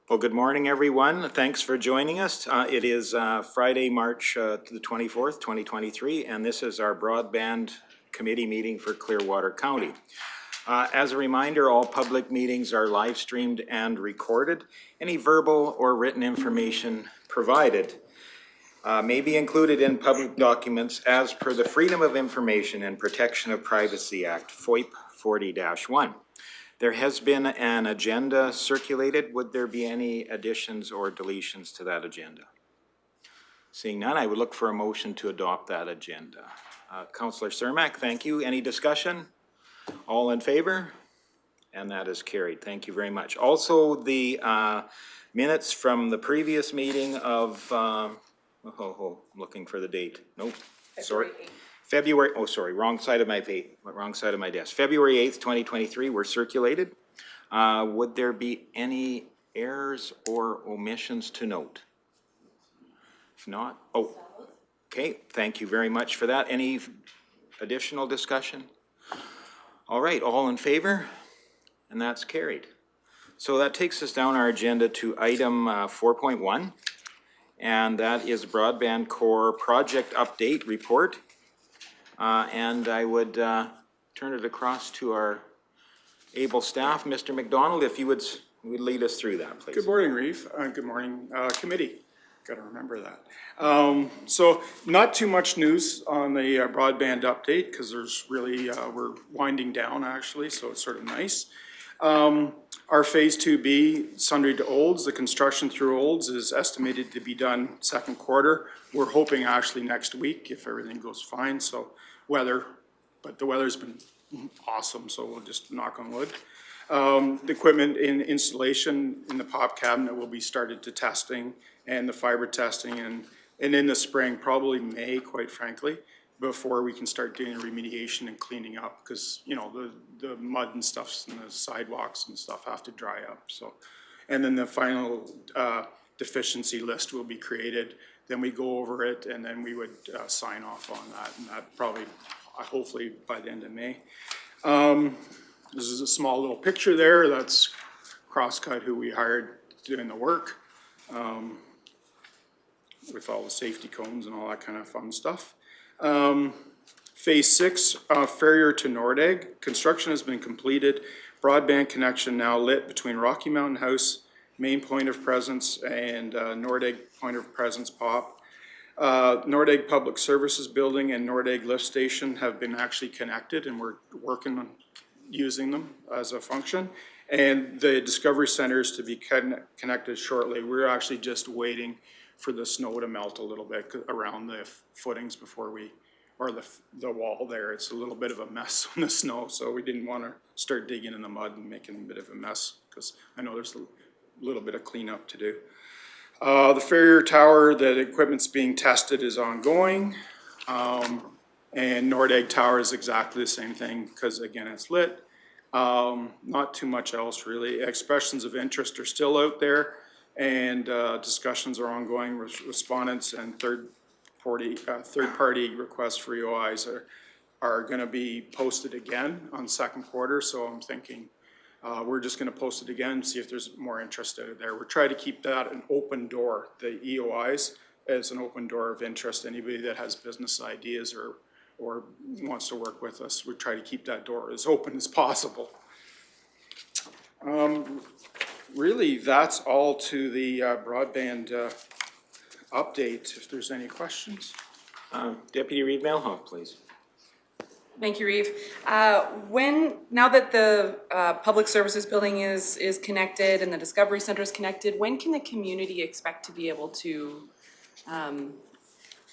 Well, good morning, everyone. Thanks for joining us. It is Friday, March the 24th, 2023, and this is our Broadband Committee meeting for Clearwater County. As a reminder, all public meetings are live streamed and recorded. Any verbal or written information provided may be included in public documents as per the Freedom of Information and Protection of Privacy Act, FOIP 40-1. There has been an agenda circulated. Would there be any additions or deletions to that agenda? Seeing none, I would look for a motion to adopt that agenda. Councillor Cermak, thank you. Any discussion? All in favor? And that is carried. Thank you very much. Also, the minutes from the previous meeting of, I'm looking for the date. Nope, sorry. February, oh sorry, wrong side of my desk. February 8th, 2023 were circulated. Would there be any errors or omissions to note? If not, okay, thank you very much for that. Any additional discussion? All right, all in favor? And that's carried. So that takes us down our agenda to item 4.1, and that is Broadband Core Project Update Report. And I would turn it across to our able staff. Mr. McDonald, if you would lead us through that, please. Good morning, Reeve. Good morning, committee. Got to remember that. So not too much news on the broadband update because there's really, we're winding down actually, so it's sort of nice. Our phase 2B, Sundry to Olds, the construction through Olds is estimated to be done second quarter. We're hoping actually next week if everything goes fine. So but the weather's been awesome, so we'll just knock on wood. The equipment in installation in the pop cabinet will be started to testing and the fiber testing and in the spring, probably May, quite frankly, before we can start doing remediation and cleaning up because, you know, the mud and stuff and the sidewalks and stuff have to dry up. So, and then the final deficiency list will be created. Then we go over it and then we would sign off on that, and that probably, hopefully by the end of May. This is a small little picture there. That's Crosscut, who we hired doing the work with all the safety cones and all that kind of fun stuff. Phase 6, Farrier to Nordegg. Construction has been completed. Broadband connection now lit between Rocky Mountain House, main point of presence, and Nordegg point of presence pop. Nordegg Public Services Building and Nordegg Lift Station have been actually connected, and we're working on using them as a function. And the Discovery Center is to be connected shortly. We're actually just waiting for the snow to melt a little bit around the footings before we, or the wall there. It's a little bit of a mess in the snow, so we didn't want to start digging in the mud and making a bit of a mess because I know there's a little bit of cleanup to do. The Farrier Tower, the equipment's being tested, is ongoing. And Nordegg Tower is exactly the same thing because again, it's lit. Not too much else really. Expressions of interest are still out there, and discussions are ongoing with respondents, and third-party requests for EOIs are going to be posted again on second quarter. So I'm thinking we're just going to post it again and see if there's more interest out there. We're trying to keep that an open door. The EOIs as an open door of interest. Anybody that has business ideas or wants to work with us, we try to keep that door as open as possible. Really, that's all to the broadband update. If there's any questions. Deputy Reeve Melhoff, please. Thank you, Reeve. Now that the public services building is connected and the Discovery Center is connected, when can the community expect to be able to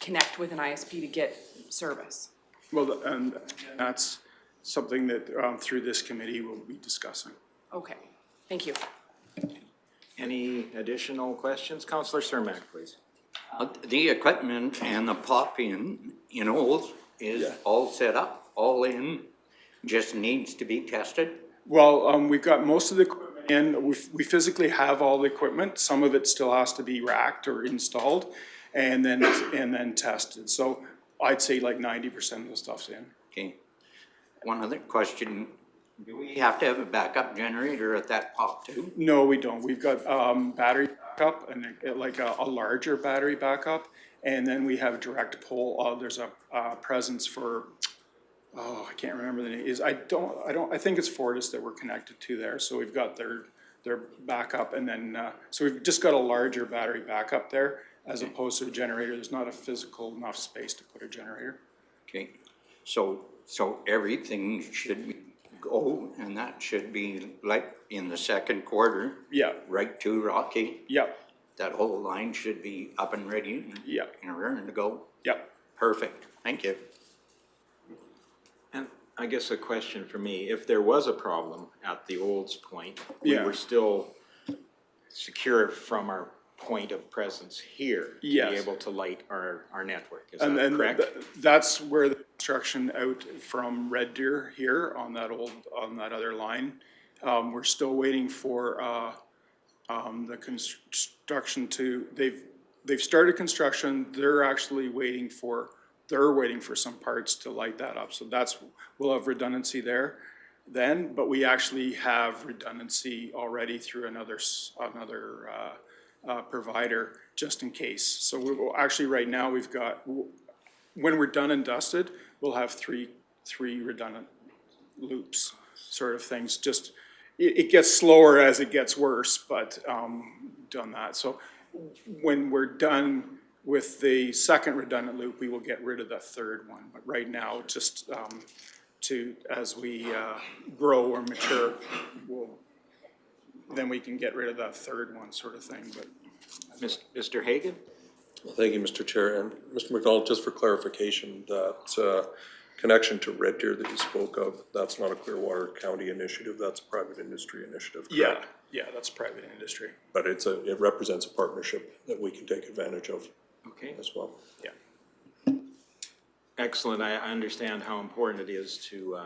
connect with an ISP to get service? Well, and that's something that through this committee we'll be discussing. Okay, thank you. Any additional questions? Councillor Cermak, please. The equipment and the pop-in, is all set up, all in, just needs to be tested? Well, we've got most of the equipment in. We physically have all the equipment. Some of it still has to be racked or installed and then tested. So I'd say like 90% of the stuff's in. Okay. One other question. Do we have to have a backup generator at that pop too? No, we don't. We've got battery backup and like a larger battery backup. And then we have direct pole. There's a presence for, I can't remember the name. I think it's Fortis that we're connected to there. So we've got their backup, and then, so we've just got a larger battery backup there as opposed to a generator. There's not a physical enough space to put a generator. Okay, so everything should go, and that should be like in the second quarter, Yeah, right to Rocky. yeah, That whole line should be up and ready yeah, and raring to go. yeah. Perfect, thank you. And I guess a question for me, if there was a problem at the Olds point, we Yeah. were still secure from our point of presence here to be Yes. able to light our network, is And that then correct? that's where the construction out from Red Deer here on that other line. We're still waiting for, the construction they've started construction. They're waiting for some parts to light that up. So we'll have redundancy there then, but we actually have redundancy already through another provider just in case. So we will actually, right now, we've got, when we're done and dusted, we'll have three redundant loops, sort of things. Just, it gets slower as it gets worse, but, done that. So when we're done with the second redundant loop, we will get rid of the third one. But right now, just, as we, grow or mature, then we can get rid of that third one, sort of thing, but. Mr. Hagan? Thank you, Mr. Chair. And Mr. McDonald, just for clarification, that connection to Red Deer that you spoke of, that's not a Clearwater County initiative, that's a private industry initiative, correct? Yeah, that's private industry. But it represents a partnership that we can take advantage of Okay, as well. Yeah. excellent. I understand how important it is to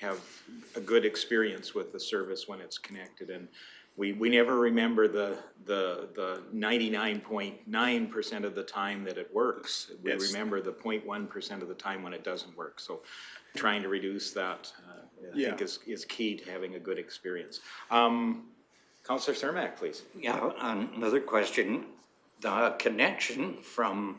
have a good experience with the service when it's connected. And we never remember the 99.9% of the time that it works. We Yes. remember the 0.1% of the time when it doesn't work. So trying to reduce that, I think is key to having a good experience. Counselor Cermak, please. Yeah, another question. The connection from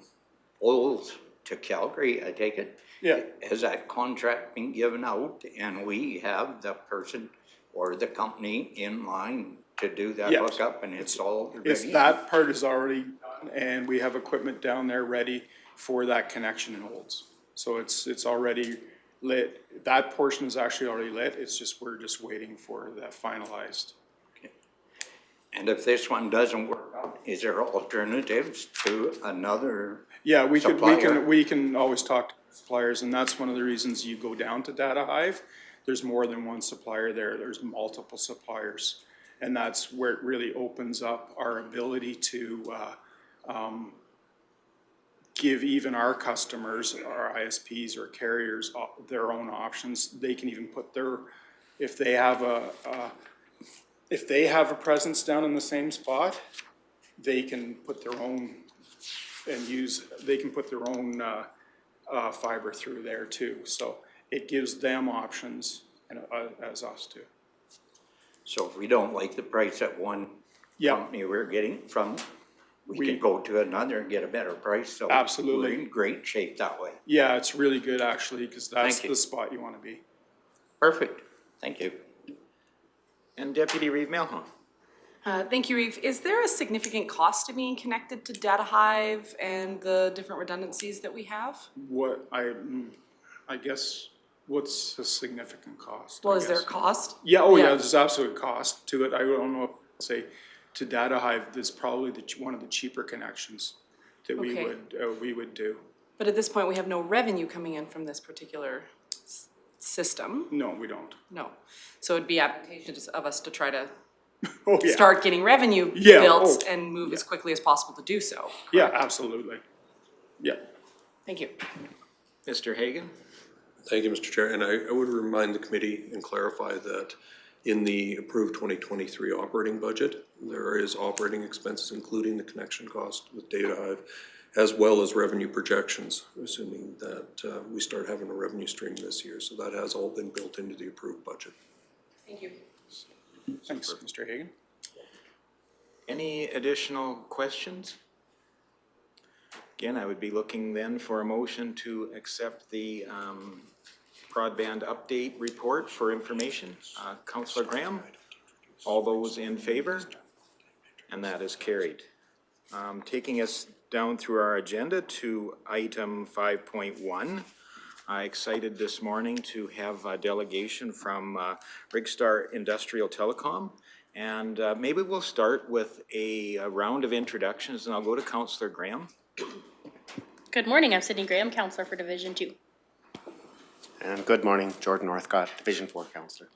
Olds to Calgary, I take it? Yeah. Has that contract been given out and we have the person or the company in line to do that Yes. hookup and it's all It's ready? that part is already done, and we have equipment down there ready for that connection in Olds. So it's already lit. That portion is actually already lit. We're just waiting for that finalized. And if this one doesn't work out, is there alternatives to another? Yeah, Supplier. we can always talk to suppliers, and that's one of the reasons you go down to Data Hive. There's more than one supplier there. There's multiple suppliers. And that's where it really opens up our ability to, give even our customers, our ISPs or carriers, their own options. They can even put if they have a presence down in the same spot, they can put their own fiber through there too. So it gives them options, and as us too. So if we don't like the price at one Yeah. company we're getting from, we We- can go to another and get a better price. So Absolutely. we're in great shape that way. Yeah, it's really good actually, because that's Thank you. the spot you want to be. Perfect, thank you. And Deputy Reeve Melhon. Thank you, Reeve. Is there a significant cost to being connected to Data Hive and the different redundancies that we have? I guess, what's a significant cost? Well, I is there a guess? cost? Yeah, oh yeah, there's absolute cost to it. I don't know if I'd say to Data Hive, there's probably one of the cheaper connections that we Okay. would do. But at this point, we have no revenue coming in from this particular system. No, we don't. No. So it'd be advantageous of us to try to Oh, yeah. start getting revenue Yeah, built oh, and move as quickly as possible to do so. Yeah, absolutely. Yeah. Thank you. Mr. Hagan? Thank you, Mr. Chair. And I would remind the committee and clarify that in the approved 2023 operating budget, there is operating expenses, including the connection cost with Data Hive, as well as revenue projections, assuming that we start having a revenue stream this year. So that has all been built into the approved budget. Thank you. Thanks, Mr. Hagan. Any additional questions? Again, I would be looking then for a motion to accept the broadband update report for information. Councillor Graham, all those in favor? And that is carried. Taking us down through our agenda to item 5.1. Excited this morning to have a delegation from Rigstar Industrial Telecom. And maybe we'll start with a round of introductions, and I'll go to Councillor Graham. Good morning, I'm Sydney Graham, Councillor for Division 2. And good morning, Jordan Northcott, Division 4 Councillor.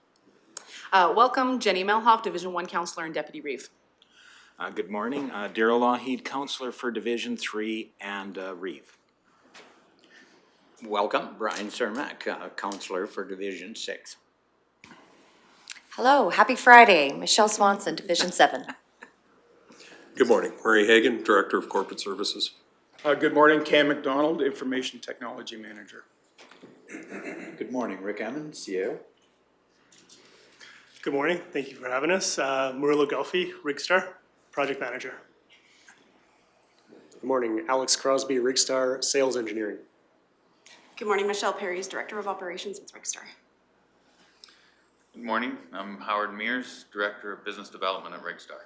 Welcome, Jenny Melhoff, Division 1 Councillor and Deputy Reeve. Good morning, Daryl Lougheed, Councillor for Division 3 and Reeve. Welcome, Brian Cermak, Councillor for Division 6. Hello, happy Friday. Michelle Swanson, Division 7. Good morning, Murray Hagan, Director of Corporate Services. Good morning, Cam McDonald, Information Technology Manager. Good morning, Rick Emmons, CEO. Good morning, thank you for having us. Murilo Gelfi, Rigstar, Project Manager. Good morning, Alex Crosby, Rigstar, Sales Engineering. Good morning, Michelle Perry's Director of Operations with Rigstar. Good morning, I'm Howard Mears, Director of Business Development at Rigstar.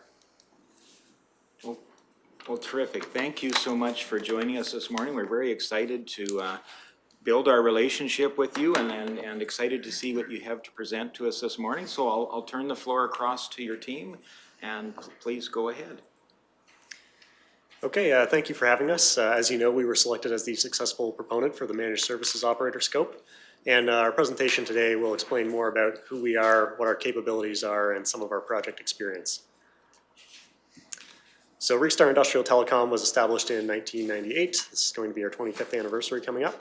Well, terrific. Thank you so much for joining us this morning. We're very excited to build our relationship with you and excited to see what you have to present to us this morning. So I'll turn the floor across to your team and please go ahead. Okay, thank you for having us. As you know, we were selected as the successful proponent for the Managed Services Operator Scope. And our presentation today will explain more about who we are, what our capabilities are, and some of our project experience. So Rigstar Industrial Telecom was established in 1998. This is going to be our 25th anniversary coming up.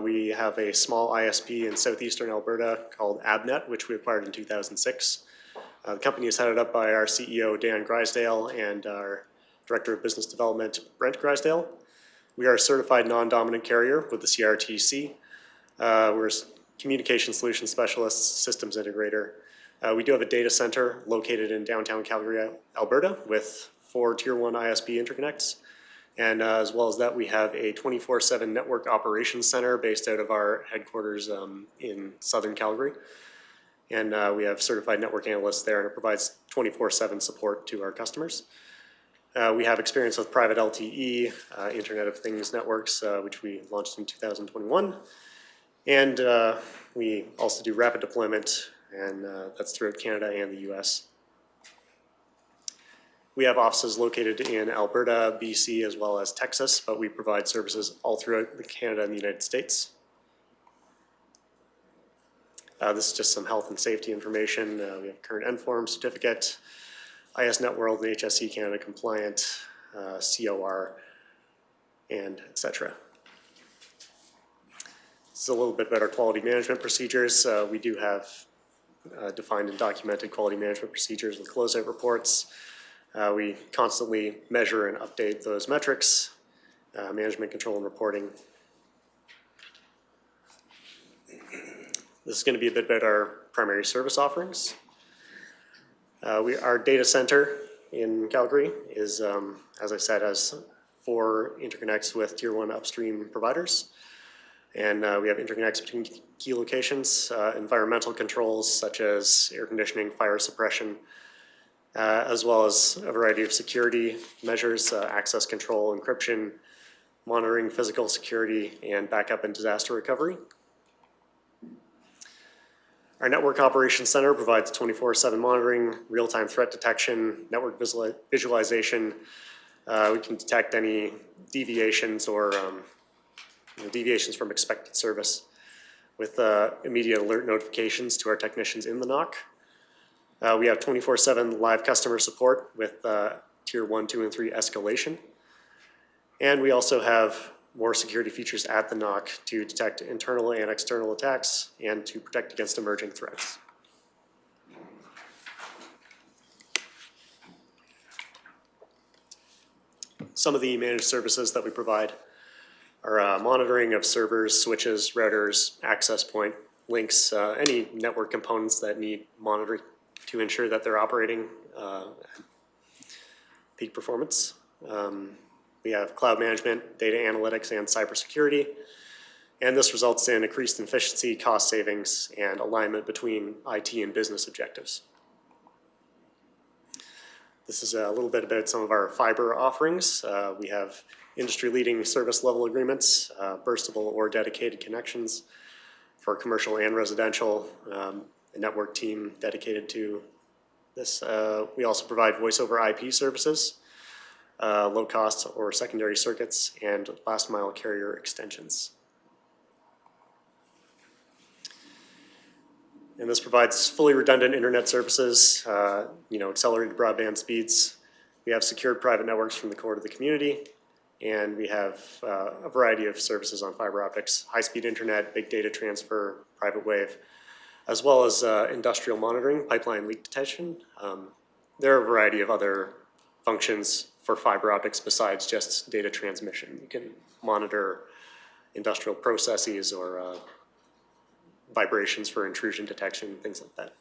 We have a small ISP in southeastern Alberta called Abnet, which we acquired in 2006. The company is headed up by our CEO, Dan Grisdale, and our Director of Business Development, Brent Grisdale. We are a certified non-dominant carrier with the CRTC. We're a communication solution specialist, systems integrator. We do have a data center located in downtown Calgary, Alberta, with 4 Tier 1 ISP interconnects. And as well as that, we have a 24/7 network operations center based out of our headquarters in southern Calgary. And we have certified network analysts there, and it provides 24/7 support to our customers. We have experience with private LTE, Internet of Things networks, which we launched in 2021. And we also do rapid deployment, and that's throughout Canada and the US. We have offices located in Alberta, BC, as well as Texas, but we provide services all throughout Canada and the United States. This is just some health and safety information. We have current NFORM certificate, IS Networld and HSE Canada compliant, COR, and etc. This is a little bit about our quality management procedures. We do have defined and documented quality management procedures with closeout reports. We constantly measure and update those metrics, management control and reporting. This is going to be a bit about our primary service offerings. Our data center in Calgary is, as I said, has 4 interconnects with Tier 1 upstream providers. And we have interconnects between key locations, environmental controls such as air conditioning, fire suppression, as well as a variety of security measures, access control, encryption, monitoring physical security, and backup and disaster recovery. Our Network Operations Center provides 24/7 monitoring, real-time threat detection, network visualization. We can detect any deviations or deviations from expected service with immediate alert notifications to our technicians in the NOC. We have 24/7 live customer support with Tier 1, 2, and 3 escalation. And we also have more security features at the NOC to detect internal and external attacks and to protect against emerging threats. Some of the managed services that we provide are monitoring of servers, switches, routers, access point links any network components that need monitoring to ensure that they're operating at peak performance. We have cloud management, data analytics, and cybersecurity. And this results in increased efficiency, cost savings, and alignment between IT and business objectives. This is a little bit about some of our fiber offerings. We have industry-leading service level agreements, burstable or dedicated connections for commercial and residential, a network team dedicated to this. We also provide voice over IP services, low cost or secondary circuits, and last mile carrier extensions. And this provides fully redundant internet services, accelerated broadband speeds. We have secured private networks from the core to the community, and we have a variety of services on fiber optics, high-speed internet, big data transfer, private wave, as well as industrial monitoring, pipeline leak detection. There are a variety of other functions for fiber optics besides just data transmission. You can monitor industrial processes or vibrations for intrusion detection, things like that.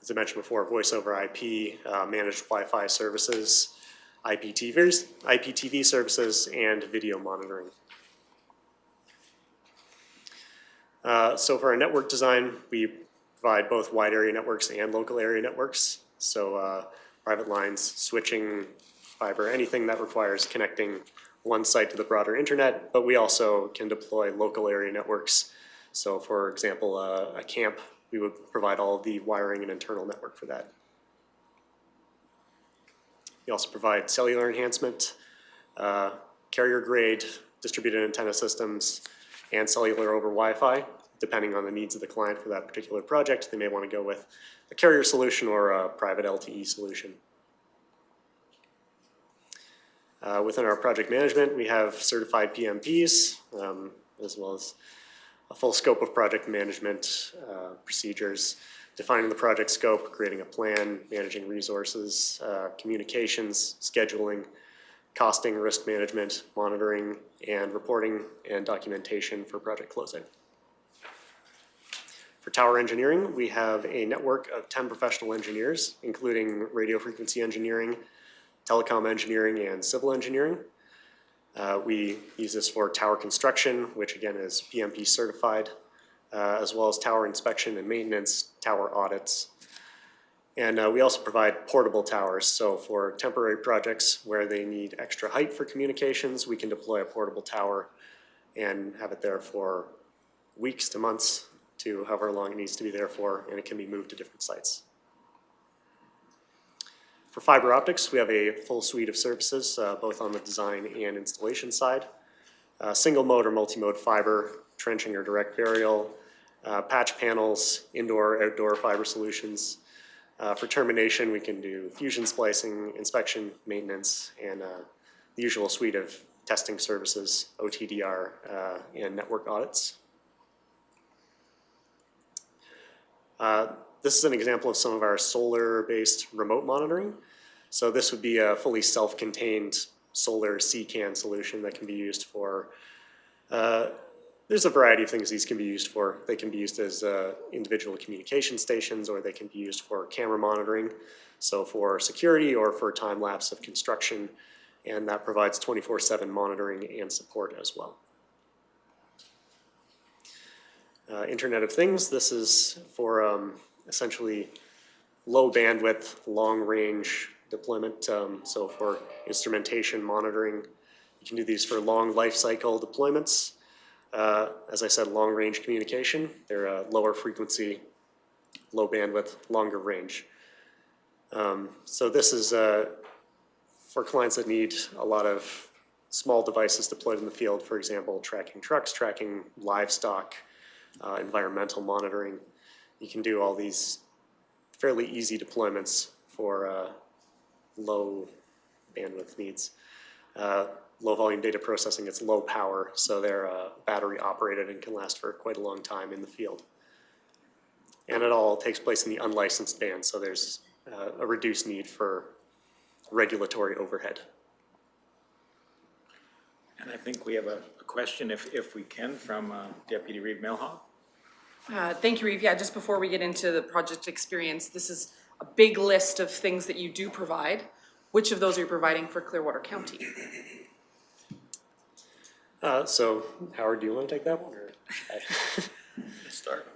As I mentioned before, voice over IP, managed Wi-Fi services, IPTV services, and video monitoring. So for our network design, we provide both wide area networks and local area networks. So private lines, switching, fiber, anything that requires connecting one site to the broader internet, but we also can deploy local area networks. So for example, a camp, we would provide all the wiring and internal network for that. We also provide cellular enhancement, carrier grade, distributed antenna systems, and cellular over Wi-Fi. Depending on the needs of the client for that particular project, they may want to go with a carrier solution or a private LTE solution. Within our project management, we have certified PMPs, as well as a full scope of project management procedures, defining the project scope, creating a plan, managing resources, communications, scheduling, costing, risk management, monitoring, and reporting and documentation for project closing. For tower engineering, we have a network of 10 professional engineers, including radio frequency engineering, telecom engineering, and civil engineering. We use this for tower construction, which again is PMP certified, as well as tower inspection and maintenance, tower audits. And we also provide portable towers. So for temporary projects where they need extra height for communications, we can deploy a portable tower and have it there for weeks to months to however long it needs to be there for, and it can be moved to different sites. For fiber optics, we have a full suite of services, both on the design and installation side. Single mode or multi-mode fiber, trenching or direct burial, patch panels, indoor, outdoor fiber solutions. For termination, we can do fusion splicing, inspection, maintenance, and the usual suite of testing services, OTDR, and network audits. This is an example of some of our solar-based remote monitoring. So this would be a fully self-contained solar CCAN solution that can be used for, there's a variety of things these can be used for. They can be used as individual communication stations, or they can be used for camera monitoring. So for security or for time lapse of construction, and that provides 24/7 monitoring and support as well. Internet of Things, this is for essentially low bandwidth, long range deployment. So for instrumentation monitoring, you can do these for long life cycle deployments. As I said, long range communication, they're lower frequency, low bandwidth, longer range. So this is for clients that need a lot of small devices deployed in the field, for example, tracking trucks, tracking livestock, environmental monitoring. You can do all these fairly easy deployments for low bandwidth needs. Low volume data processing, it's low power, so they're battery operated and can last for quite a long time in the field. And it all takes place in the unlicensed band, so there's a reduced need for regulatory overhead. And I think we have a question, if we can, from Deputy Reeve Milhoff. Thank you, Reeve. Yeah, just before we get into the project experience, this is a big list of things that you do provide. Which of those are you providing for Clearwater County? So Howard, do you want to take that one? Or Start.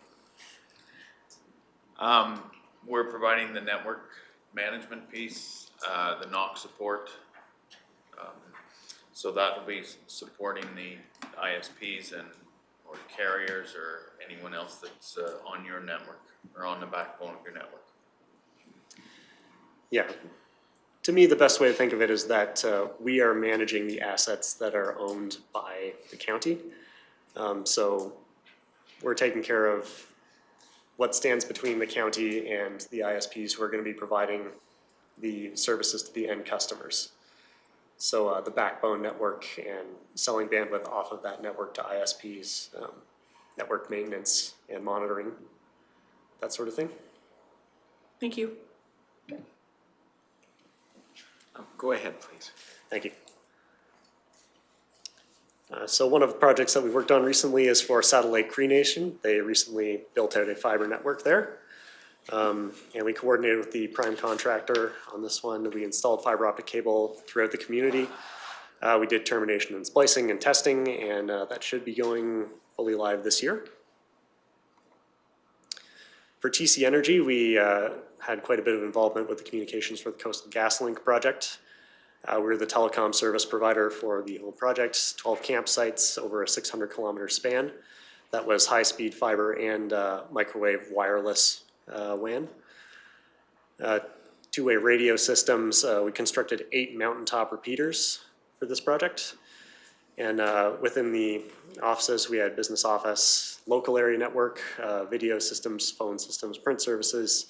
We're providing the network management piece, the NOC support. So that will be supporting the ISPs and or carriers or anyone else that's on your network or on the backbone of your network. Yeah. To me, the best way to think of it is that we are managing the assets that are owned by the county. So we're taking care of what stands between the county and the ISPs who are going to be providing the services to the end customers. So the backbone network and selling bandwidth off of that network to ISPs, network maintenance and monitoring, that sort of thing. Thank you. Go ahead, please. Thank you. So one of the projects that we worked on recently is for Satellite Cree Nation. They recently built out a fiber network there. And we coordinated with the prime contractor on this one. We installed fiber optic cable throughout the community. We did termination and splicing and testing, and that should be going fully live this year. For TC Energy, we had quite a bit of involvement with the communications for the Coastal GasLink project. We're the telecom service provider for the whole project, 12 campsites over a 600-kilometer span. That was high-speed fiber and microwave wireless WAN. Two-way radio systems. We constructed 8 mountaintop repeaters for this project. And within the offices, we had business office, local area network, video systems, phone systems, print services,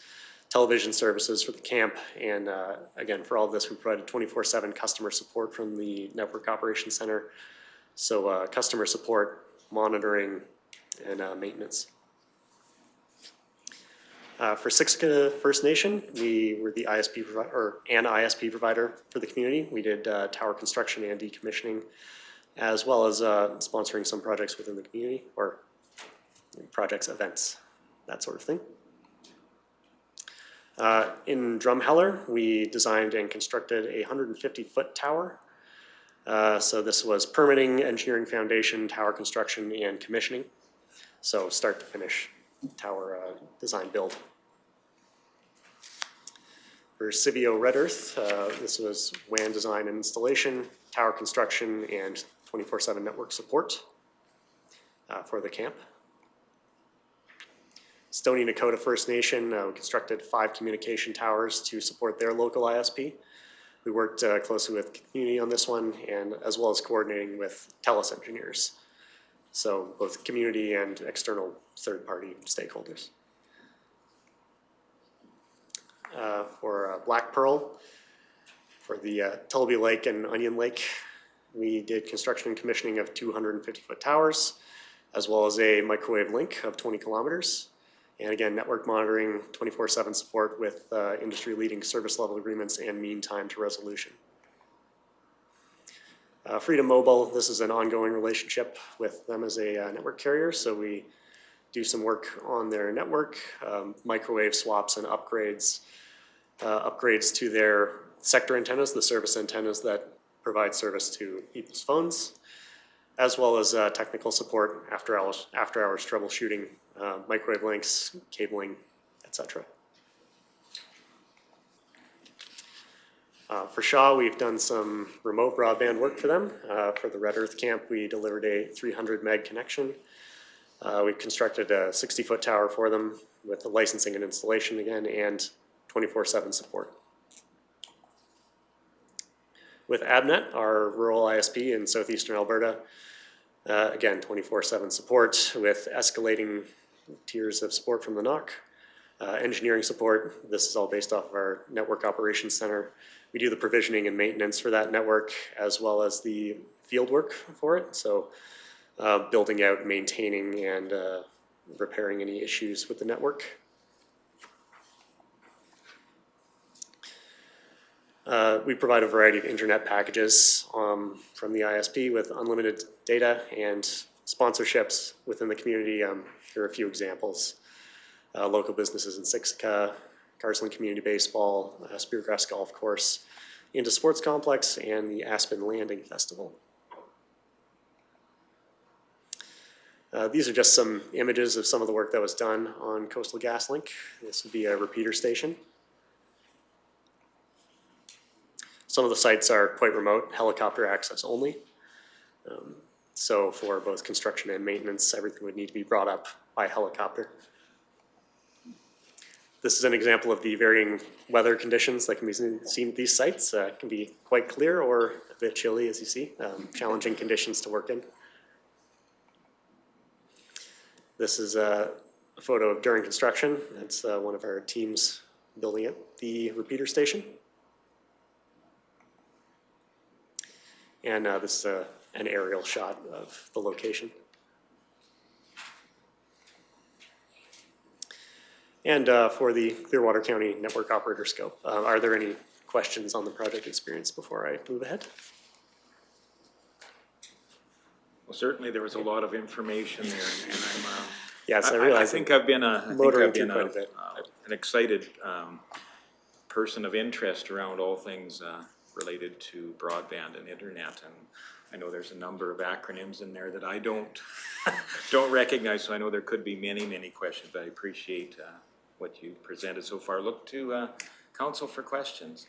television services for the camp. And again, for all of this, we provided 24/7 customer support from the Network Operations Center. So customer support, monitoring, and maintenance. For Siksika First Nation, we were the ISP provider, or an ISP provider for the community. We did tower construction and decommissioning, as well as sponsoring some projects within the community, or projects, events, that sort of thing. In Drumheller, we designed and constructed a 150-foot tower. So this was permitting, engineering foundation, tower construction, and commissioning. So start to finish tower design build. For Civio Red Earth, this was WAN design and installation, tower construction, and 24/7 network support for the camp. Stoney Nakoda First Nation, we constructed 5 communication towers to support their local ISP. We worked closely with the community on this one, and as well as coordinating with TELUS engineers. So both community and external third-party stakeholders. For Black Pearl, for the Tullabee Lake and Onion Lake, we did construction and commissioning of 250-foot towers, as well as a microwave link of 20 kilometers. And again, network monitoring, 24/7 support with industry-leading service level agreements and mean time to resolution. Freedom Mobile, this is an ongoing relationship with them as a network carrier, so we do some work on their network, microwave swaps and upgrades, upgrades to their sector antennas, the service antennas that provide service to people's phones, as well as technical support, after hours troubleshooting, microwave links, cabling, etc. For Shaw, we've done some remote broadband work for them. For the Red Earth Camp, we delivered a 300 meg connection. We've constructed a 60-foot tower for them with the licensing and installation again, and 24/7 support. With Abnet, our rural ISP in southeastern Alberta, again, 24/7 support with escalating tiers of support from the NOC. Engineering support, this is all based off of our Network Operations Center. We do the provisioning and maintenance for that network, as well as the field work for it. So building out, maintaining, and repairing any issues with the network. We provide a variety of internet packages from the ISP with unlimited data and sponsorships within the community. Here are a few examples. Local businesses in Siksika, Carson Community Baseball, Speargrass Golf Course, Into Sports Complex, and the Aspen Landing Festival. These are just some images of some of the work that was done on Coastal GasLink. This would be a repeater station. Some of the sites are quite remote, helicopter access only. So for both construction and maintenance, everything would need to be brought up by helicopter. This is an example of the varying weather conditions that can be seen at these sites. It can be quite clear or a bit chilly, as you see, challenging conditions to work in. This is a photo of during construction. That's one of our teams building it, the repeater station. And this is an aerial shot of the location. And for the Clearwater County Network Operator Scope, are there any questions on the project experience before I move ahead? Well, certainly there was a lot of information there, and I'm, Yes, I realize. I think I've been an excited person of interest around all things related to broadband and internet, and I know there's a number of acronyms in there that I don't recognize, so I know there could be many questions, but I appreciate what you presented so far. Look to council for questions.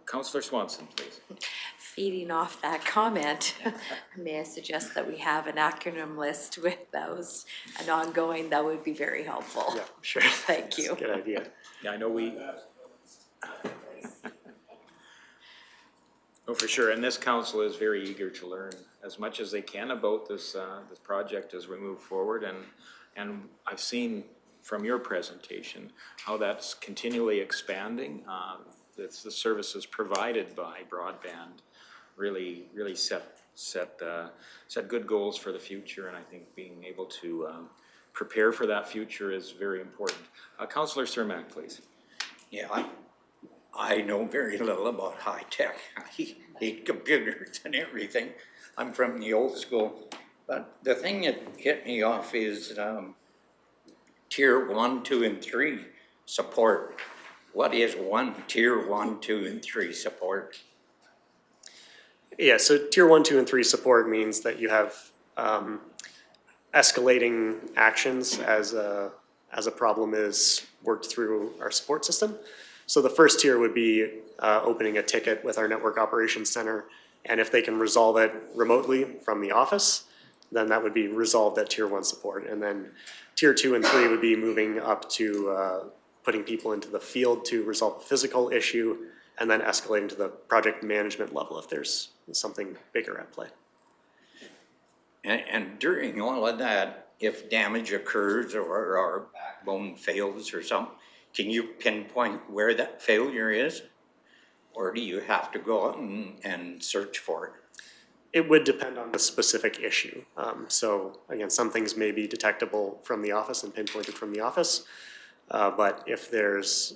Councillor Swanson, please. Feeding off that comment, may I suggest that we have an acronym list with those and ongoing? That would be very helpful. Yeah, sure. Thank you. Good idea. Yeah, I know we. Oh, for sure, and this council is very eager to learn as much as they can about this this project as we move forward, and I've seen from your presentation how that's continually expanding. It's the services provided by broadband really set good goals for the future, and I think being able to prepare for that future is very important. Councillor Cermak, please. Yeah, I know very little about high tech. I hate computers and everything. I'm from the old school. But the thing that hit me off is tier 1, 2, and 3 support. What is tier 1, 2, and 3 support? Yeah, so tier 1, 2, and 3 support means that you have escalating actions as a problem is worked through our support system. So the first tier would be opening a ticket with our Network Operations Center, and if they can resolve it remotely from the office, then that would be resolved at tier 1 support. And then tier 2 and 3 would be moving up to putting people into the field to resolve a physical issue, and then escalating to the project management level if there's something bigger at play. And during all of that, if damage occurs or our backbone fails or something, can you pinpoint where that failure is? Or do you have to go out and search for it? It would depend on the specific issue. So again, some things may be detectable from the office and pinpointed from the office. But if there's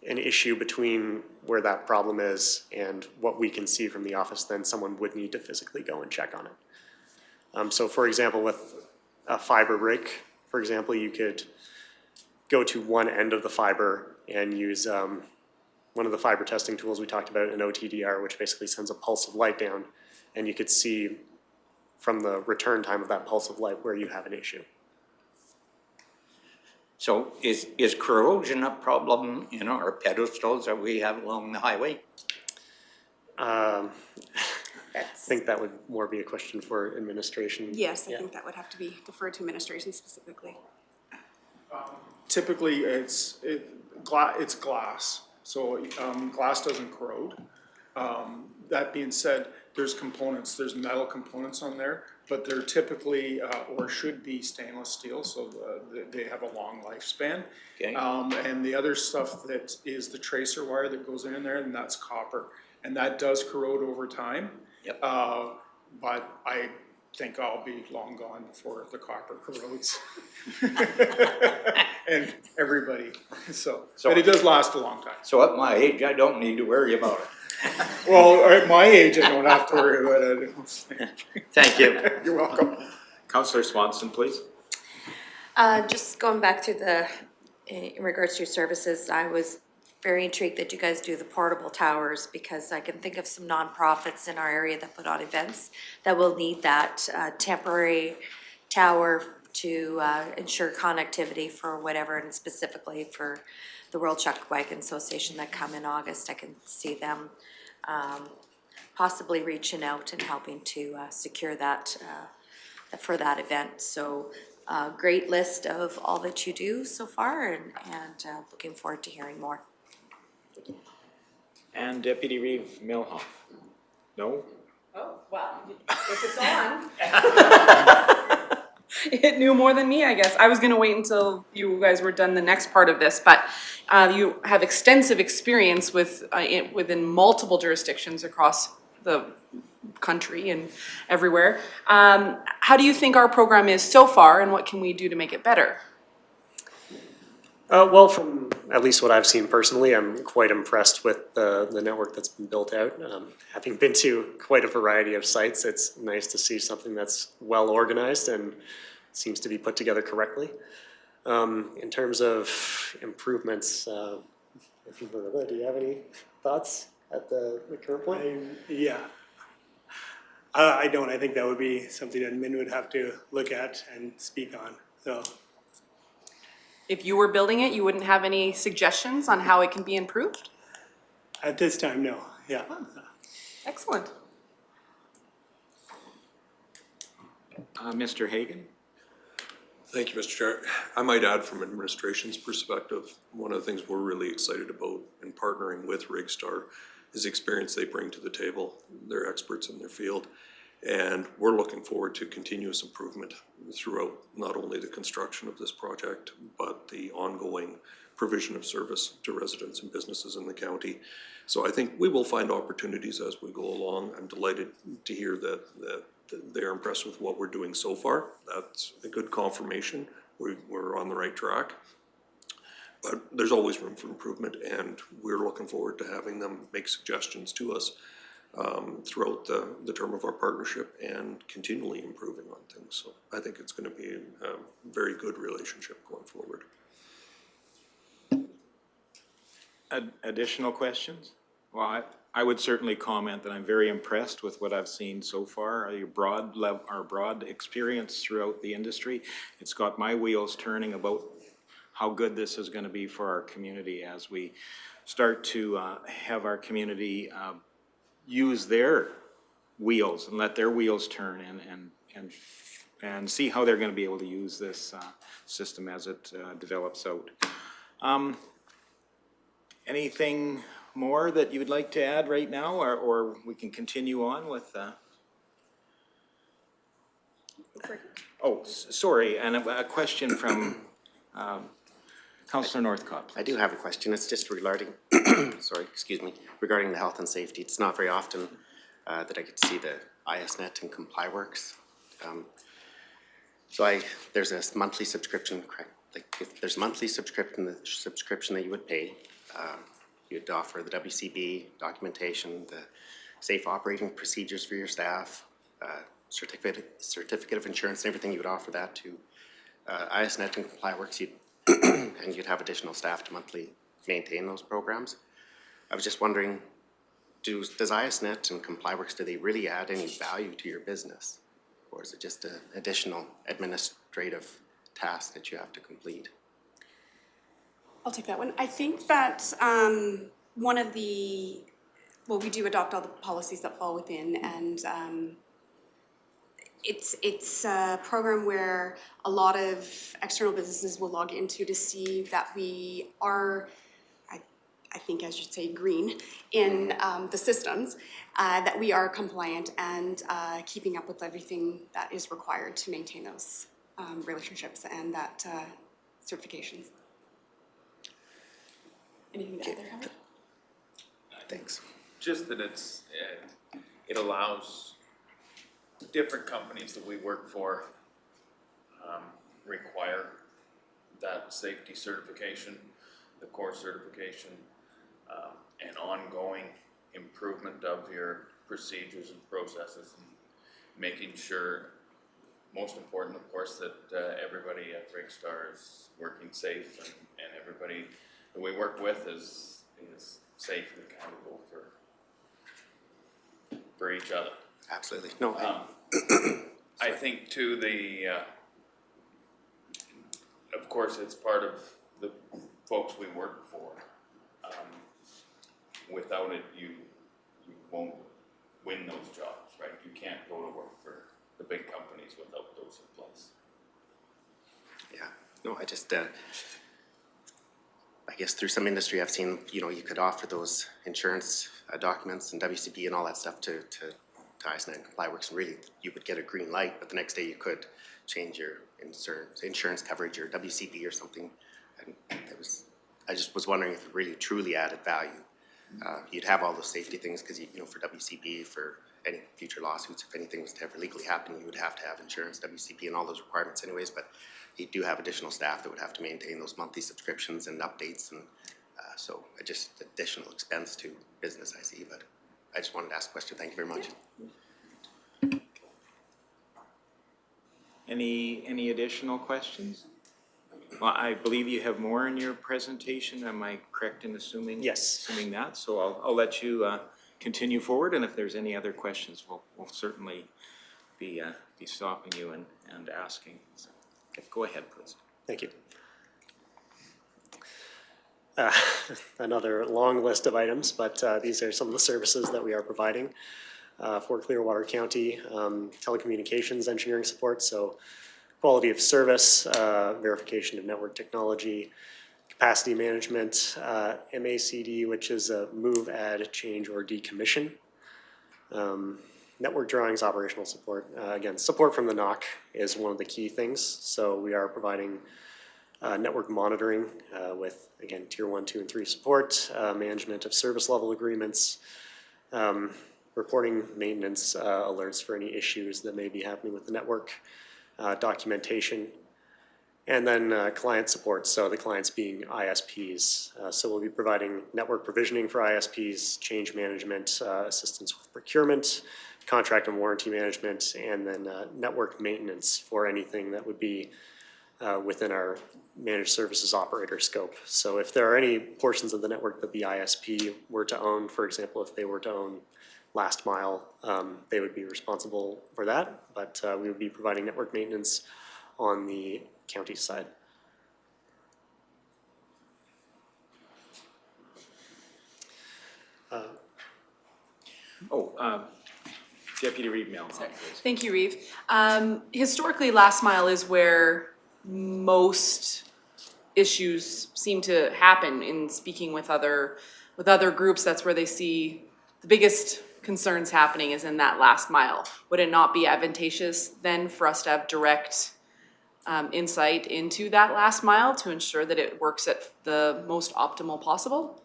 an issue between where that problem is and what we can see from the office, then someone would need to physically go and check on it. So for example, with a fiber break, for example, you could go to one end of the fiber and use one of the fiber testing tools we talked about, an OTDR, which basically sends a pulse of light down, and you could see from the return time of that pulse of light where you have an issue. So is corrosion a problem in our pedestals that we have along the highway? I think that would more be a question for administration. Yes, I think that would have to be deferred to administration specifically. Typically, it's glass, so glass doesn't corrode. That being said, there's metal components on there, but they're typically or should be stainless steel, so they have a long lifespan. Okay. And the other stuff that is the tracer wire that goes in there, and that's copper, and that does corrode over time. Yep. But think I'll be long gone before the copper corrodes. And everybody, but it does last a long time. So at my age, I don't need to worry about it. Well, at my age, I don't have to worry about it, I don't think. Thank you. You're welcome. Councillor Swanson, please. Just going back to in regards to your services, I was very intrigued that you guys do the portable towers, because I can think of some nonprofits in our area that put on events that will need that temporary tower to ensure connectivity for whatever, and specifically for the World Chuck Wagon Association that come in August. I can see them possibly reaching out and helping to secure that for that event. So great list of all that you do so far, and looking forward to hearing more. And Deputy Reeve Milhoff. No? Oh, well, if it's on. It knew more than me, I guess. I was gonna wait until you guys were done the next part of this, but you have extensive experience within multiple jurisdictions across the country and everywhere. How do you think our program is so far, and what can we do to make it better? Well, from at least what I've seen personally, I'm quite impressed with the network that's been built out. Having been to quite a variety of sites, it's nice to see something that's well organized and seems to be put together correctly. In terms of improvements, do you have any thoughts at the current point? Yeah. I don't. I think that would be something that Min would have to look at and speak on, so. If you were building it, you wouldn't have any suggestions on how it can be improved? At this time, no, yeah. Excellent. Mr. Hagan? Thank you, Mr. Chair. I might add, from administration's perspective, one of the things we're really excited about in partnering with Rigstar is the experience they bring to the table. They're experts in their field, and we're looking forward to continuous improvement throughout not only the construction of this project, but the ongoing provision of service to residents and businesses in the county. So I think we will find opportunities as we go along. I'm delighted to hear that they're impressed with what we're doing so far. That's a good confirmation. We're on the right track. But there's always room for improvement, and we're looking forward to having them make suggestions to us throughout the term of our partnership and continually improving on things. So I think it's going to be a very good relationship going forward. Additional questions? Well, I would certainly comment that I'm very impressed with what I've seen so far. Our broad experience throughout the industry. It's got my wheels turning about how good this is going to be for our community as we start to have our community use their wheels and let their wheels turn and see how they're going to be able to use this system as it develops out. Anything more that you would like to add right now, or we can continue on with oh, sorry, and a question from Councillor Northcott. I do have a question. It's just regarding, sorry, excuse me, regarding the health and safety. It's not very often that I get to see the ISNet and ComplyWorks. There's a monthly subscription, correct? Like if there's a monthly subscription that you would pay, you'd offer the WCB documentation, the safe operating procedures for your staff, certificate of insurance, and everything. You would offer that to ISNet and ComplyWorks. And you'd have additional staff to monthly maintain those programs. I was just wondering, does ISNet and ComplyWorks, do they really add any value to your business? Or is it just an additional administrative task that you have to complete? I'll take that one. I think that one of the, well, we do adopt all the policies that fall within, and it's a program where a lot of external businesses will log into to see that we are, I think I should say green in the systems, that we are compliant and keeping up with everything that is required to maintain those relationships and that certifications. Anything to add there, Howard? Thanks. Just that it allows different companies that we work for require that safety certification, the core certification, and ongoing improvement of your procedures and processes, and making sure, most important, of course, that everybody at Rigstar is working safe, and everybody that we work with is safe and accountable for each other. Absolutely. No, I think too, of course, it's part of the folks we work for. Without it, you won't win those jobs, right? You can't go to work for the big companies without those in place. yeah, no, I just, I guess through some industry I've seen, you know, you could offer those insurance documents and WCB and all that stuff to ISNet and ComplyWorks, and really you would get a green light, but the next day you could change your insurance coverage or WCB or something. And I just was wondering if it really truly added value. You'd have all those safety things because, you know, for WCB, for any future lawsuits, if anything was to ever legally happen, you would have to have insurance, WCB, and all those requirements anyways, but you do have additional staff that would have to maintain those monthly subscriptions and updates, and so just additional expense to business, I see, but I just wanted to ask a question. Thank you very much. Any additional questions? Well, I believe you have more in your presentation. Am I correct in assuming? Yes. Assuming that. So I'll let you continue forward, and if there's any other questions, we'll certainly be stopping you and asking. So, go ahead, please. Thank you. Another long list of items, but these are some of the services that we are providing for Clearwater County. Telecommunications engineering support, so quality of service, verification of network technology, capacity management, MACD, which is a move, add, change, or decommission. Network drawings, operational support. Again, support from the NOC is one of the key things. So we are providing network monitoring with, again, tier 1, 2, and 3 support, management of service level agreements, reporting maintenance alerts for any issues that may be happening with the network, documentation, and then client support, so the clients being ISPs. So we'll be providing network provisioning for ISPs, change management, assistance with procurement, contract and warranty management, and then network maintenance for anything that would be within our managed services operator scope. So if there are any portions of the network that the ISP were to own, for example, if they were to own last mile, they would be responsible for that, but we would be providing network maintenance on the county side. Deputy Reeve Melham, please. Thank you, Reeve. Historically, last mile is where most issues seem to happen. In speaking with other groups, that's where they see the biggest concerns happening is in that last mile. Would it not be advantageous then for us to have direct insight into that last mile to ensure that it works at the most optimal possible?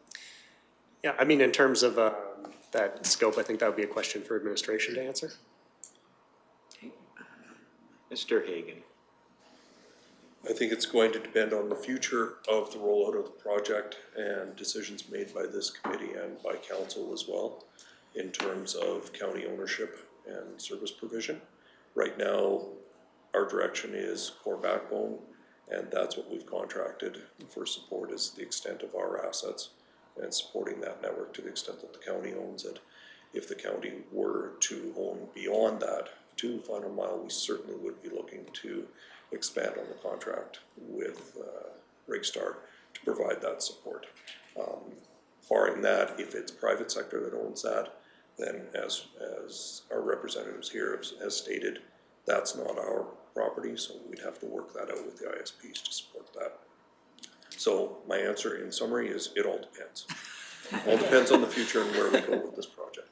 Yeah, I mean, in terms of that scope, I think that would be a question for administration to answer. Mr. Hagan. I think it's going to depend on the future of the rollout of the project and decisions made by this committee and by council as well in terms of county ownership and service provision. Right now, our direction is core backbone, and that's what we've contracted for support is the extent of our assets and supporting that network to the extent that the county owns it. If the county were to own beyond that to final mile, we certainly would be looking to expand on the contract with Rigstar to provide that support. Barring that, if it's private sector that owns that, then as our representatives here have stated, that's not our property, so we'd have to work that out with the ISPs to support that. So my answer in summary is it all depends. It all depends on the future and where we go with this project.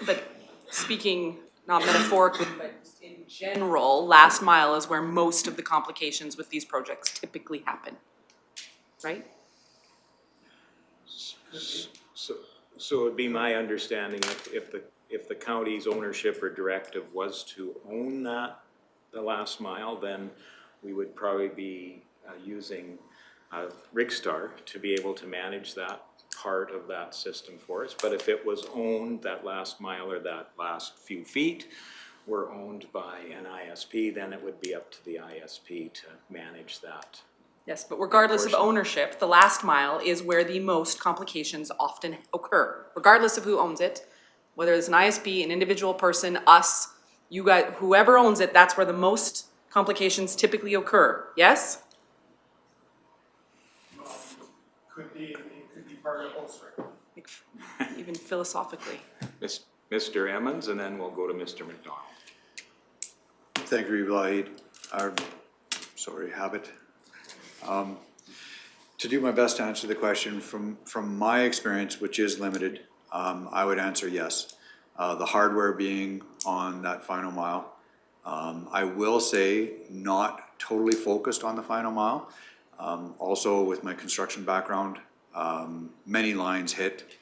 But speaking not metaphorically, but just in general, last mile is where most of the complications with these projects typically happen, right? So it would be my understanding if if the county's ownership or directive was to own that, the last mile, then we would probably be using Rigstar to be able to manage that part of that system for us. But if it was owned, that last mile or that last few feet were owned by an ISP, then it would be up to the ISP to manage that. Yes, but regardless of ownership, the last mile is where the most complications often occur, regardless of who owns it. Whether it's an ISP, an individual person, us, you guys, whoever owns it, that's where the most complications typically occur, yes? Could be part of Ulster. Even philosophically. Mr. Emmons, and then we'll go to Mr. McDonald. Thank you, Vlad. Habit. To do my best to answer the question, from my experience, which is limited, I would answer yes. The hardware being on that final mile. I will say not totally focused on the final mile. Also with my construction background, many lines hit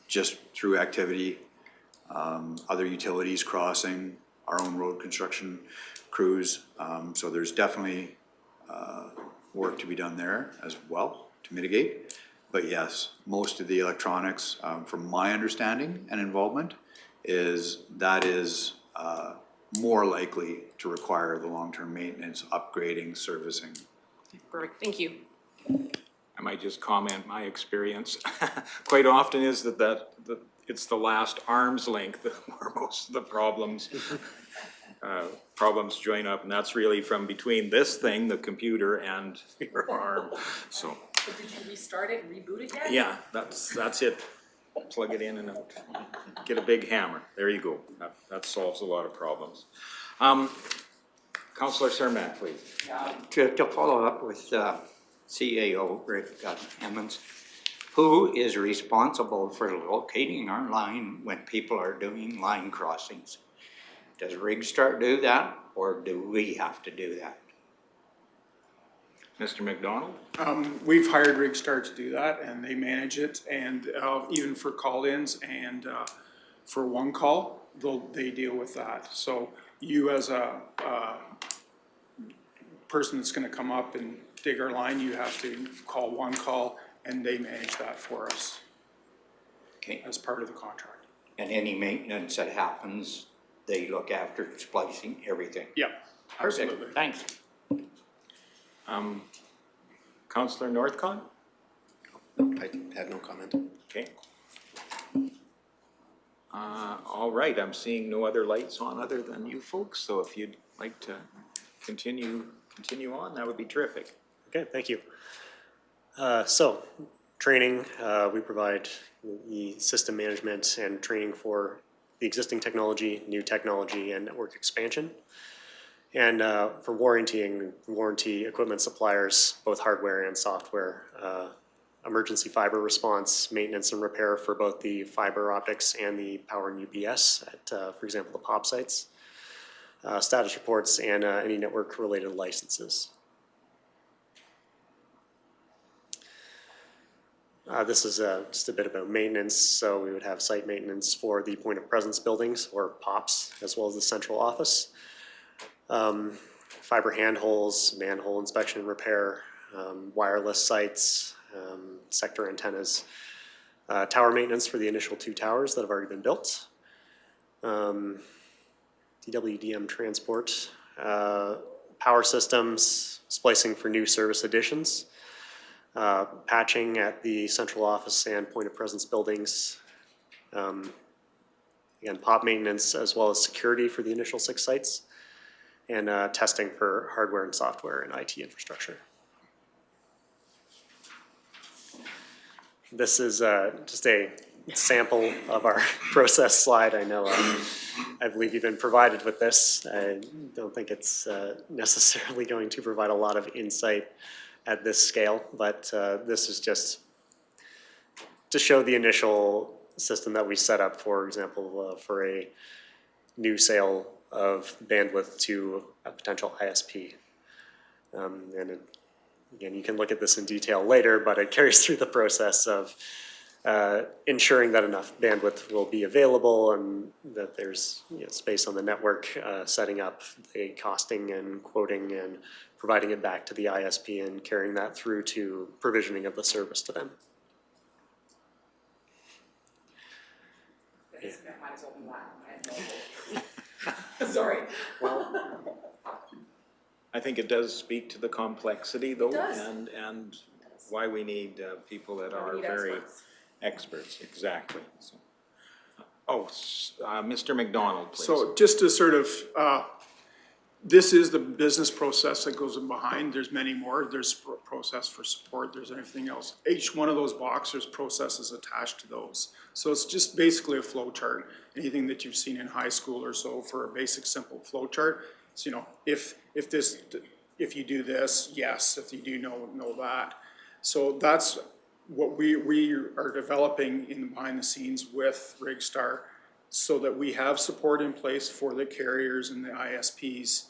just through activity, other utilities crossing, our own road construction crews. So there's definitely work to be done there as well to mitigate. But yes, most of the electronics, from my understanding and involvement, is more likely to require the long-term maintenance, upgrading, servicing. Perfect, thank you. I might just comment, my experience quite often is that it's the last arm's length where most of the problems join up, and that's really from between this thing, the computer, and your arm, so. But did you restart it, reboot it yet? Yeah, that's it. Plug it in and out. Get a big hammer. There you go. That solves a lot of problems. Councillor Cermak, please. To follow up with CAO Rick Emmons, who is responsible for locating our line when people are doing line crossings? Does Rigstar do that, or do we have to do that? Mr. McDonald? We've hired Rigstar to do that, and they manage it, and even for call-ins and for one call, they deal with that. So you as a person that's gonna come up and dig our line, you have to call one call, and they manage that for us. Okay. As part of the contract. And any maintenance that happens, they look after splicing everything? Yeah, absolutely. Perfect, thanks. Councillor Northcott? I had no comment. Okay. All right, I'm seeing no other lights on other than you folks, so if you'd like to continue on, that would be terrific. Okay, thank you. So, training, we provide the system management and training for the existing technology, new technology, and network expansion. And for warranty equipment suppliers, both hardware and software, emergency fiber response, maintenance and repair for both the fiber optics and the power and UPS at, for example, the POP sites, status reports, and any network-related licenses. This is just a bit about maintenance. So we would have site maintenance for the point of presence buildings, or POPs, as well as the central office. Fiber handholds, manhole inspection and repair, wireless sites, sector antennas, tower maintenance for the initial 2 towers that have already been built, DWDM transport, power systems, splicing for new service additions, patching at the central office and point of presence buildings, again, POP maintenance as well as security for the initial 6 sites, and testing for hardware and software and IT infrastructure. This is just a sample of our process slide. I know I believe you've been provided with this. I don't think it's necessarily going to provide a lot of insight at this scale, but this is just to show the initial system that we set up, for example, for a new sale of bandwidth to a potential ISP. And again, you can look at this in detail later, but it carries through the process of ensuring that enough bandwidth will be available and that there's space on the network, setting up the costing and quoting and providing it back to the ISP and carrying that through to provisioning of the service to them. Sorry. I think it does speak to the complexity though. does. And why we need people that are need very experts, exactly. So, Mr. McDonald, please. So just to sort of, this is the business process that goes in behind. There's many more. There's process for support. There's everything else. Each one of those boxes, processes attached to those. So it's just basically a flow chart. Anything that you've seen in high school or so for a basic simple flow chart. It's, you know, if you do this, yes. If you do know that. So that's what we are developing in behind the scenes with Rigstar, so that we have support in place for the carriers and the ISPs,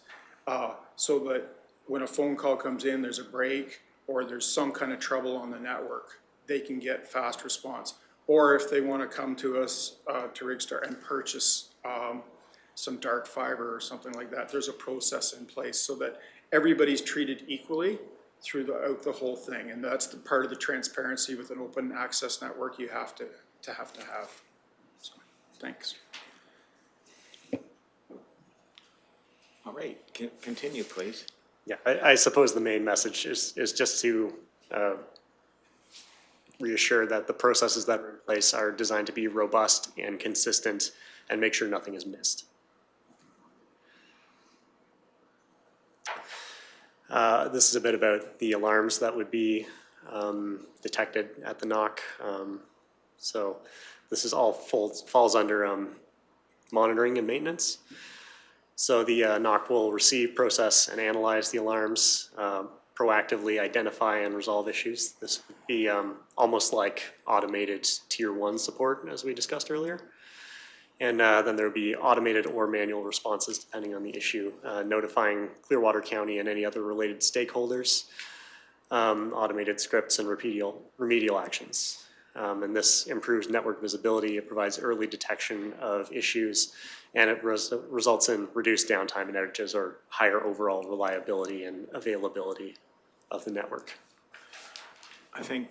so that when a phone call comes in, there's a break or there's some kind of trouble on the network, they can get fast response. Or if they want to come to us, to Rigstar and purchase some dark fiber or something like that, there's a process in place so that everybody's treated equally throughout the whole thing. And that's the part of the transparency with an open access network you have to have. So, thanks. All right, continue, please. Yeah, I suppose the main message is just to reassure that the processes that are in place are designed to be robust and consistent and make sure nothing is missed. This is a bit about the alarms that would be detected at the knock. So this is all falls under monitoring and maintenance. So the knock will receive, process, and analyze the alarms, proactively identify and resolve issues. This would be almost like automated tier 1 support, as we discussed earlier. And then there would be automated or manual responses depending on the issue, notifying Clearwater County and any other related stakeholders, automated scripts and remedial actions. And this improves network visibility, it provides early detection of issues, and it results in reduced downtime and outages or higher overall reliability and availability of the network. I think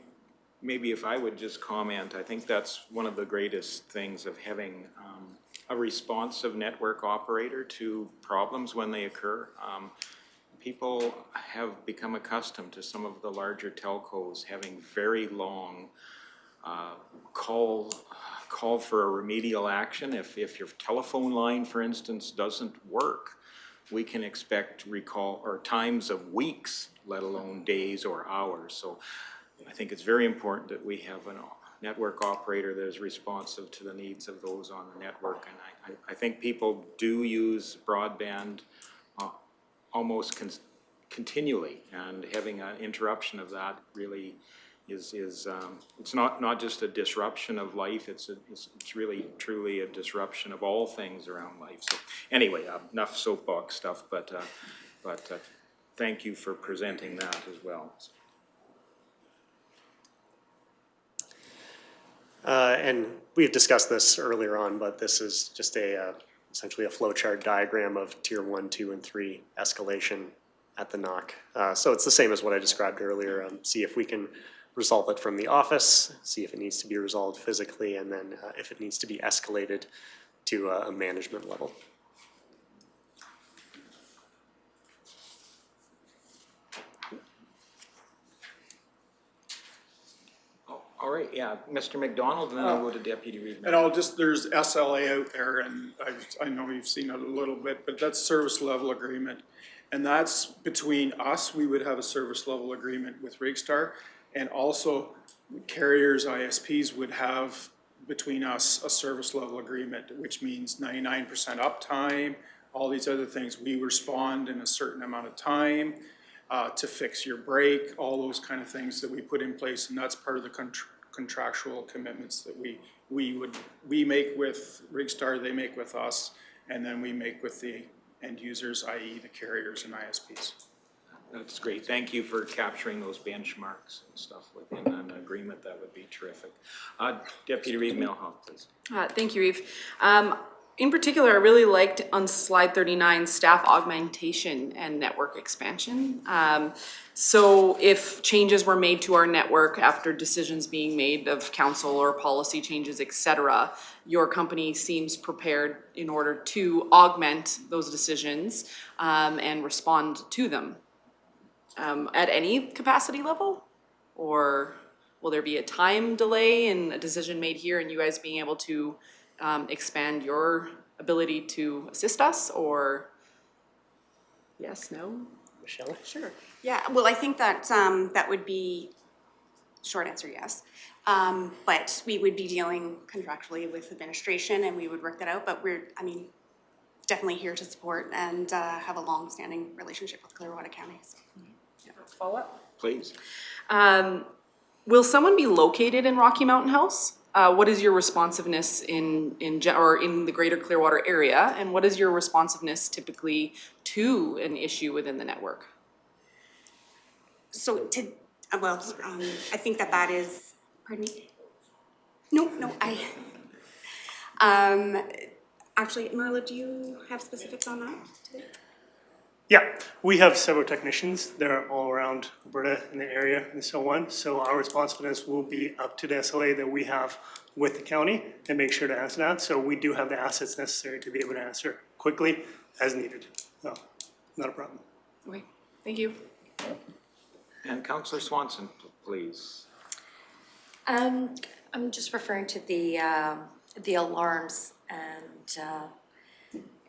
maybe if I would just comment, I think that's one of the greatest things of having a responsive network operator to problems when they occur. People have become accustomed to some of the larger telcos having very long call for a remedial action. If your telephone line, for instance, doesn't work, we can expect recall or times of weeks, let alone days or hours. So I think it's very important that we have a network operator that is responsive to the needs of those on the network. And I think people do use broadband almost continually, and having an interruption of that really is it's not just a disruption of life, it's really truly a disruption of all things around life. So anyway, enough soapbox stuff, but thank you for presenting that as well. And we've discussed this earlier on, but this is just essentially a flowchart diagram of tier 1, 2, and 3 escalation at the knock. So it's the same as what I described earlier. See if we can resolve it from the office, see if it needs to be resolved physically, and then if it needs to be escalated to a management level. All right, yeah, Mr. McDonald, and then I'll go to Deputy Reed. And there's SLA out there, and I know you've seen it a little bit, but that's service level agreement. And that's between us, we would have a service level agreement with Rigstar, and also carriers, ISPs would have between us a service level agreement, which means 99% uptime, all these other things. We respond in a certain amount of time to fix your break, all those kind of things that we put in place, and that's part of the contractual commitments that we make with Rigstar, they make with us, and then we make with the end users, i.e. the carriers and ISPs. That's great. Thank you for capturing those benchmarks and stuff within an agreement. That would be terrific. Deputy Reeve Milhoff, please. Thank you, Eve. In particular, I really liked on slide 39, staff augmentation and network expansion. So if changes were made to our network after decisions being made of council or policy changes, et cetera, your company seems prepared in order to augment those decisions and respond to them. At any capacity level? Or will there be a time delay in a decision made here and you guys being able to expand your ability to assist us, or yes, no? Michelle? Sure. Yeah, well, I think that that would be, short answer, yes. But we would be dealing contractually with administration and we would work that out, but we're, definitely here to support and have a long-standing relationship with Clearwater County. So. Follow up? Please. Will someone be located in Rocky Mountain House? What is your responsiveness in the greater Clearwater area? And what is your responsiveness typically to an issue within the network? So I think that is, pardon me? No, actually, Marla, do you have specifics on that today? Yeah, we have several technicians that are all around Alberta in the area and so on. So our responsiveness will be up to the SLA that we have with the county and make sure to answer that. So we do have the assets necessary to be able to answer quickly as needed. No, not a problem. Okay, thank you. And Councillor Swanson, please. I'm just referring to the alarms, and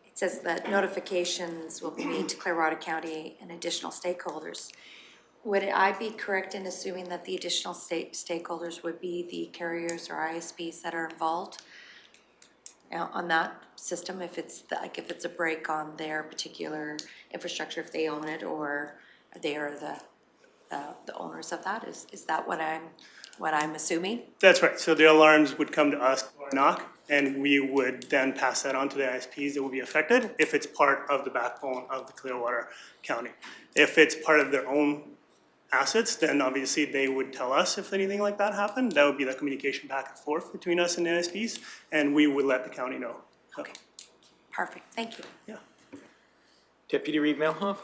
it says that notifications will be made to Clearwater County and additional stakeholders. Would I be correct in assuming that the additional stakeholders would be the carriers or ISPs that are involved on that system, if it's a break on their particular infrastructure, if they own it or they are the owners of that? Is that what I'm assuming? That's right. So the alarms would come to us or knock, and we would then pass that on to the ISPs that will be affected if it's part of the backbone of the Clearwater County. If it's part of their own assets, then obviously they would tell us if anything like that happened. That would be the communication back and forth between us and the ISPs, and we would let the county know. Okay, perfect. Thank you. Yeah. Deputy Reeve Milhoff?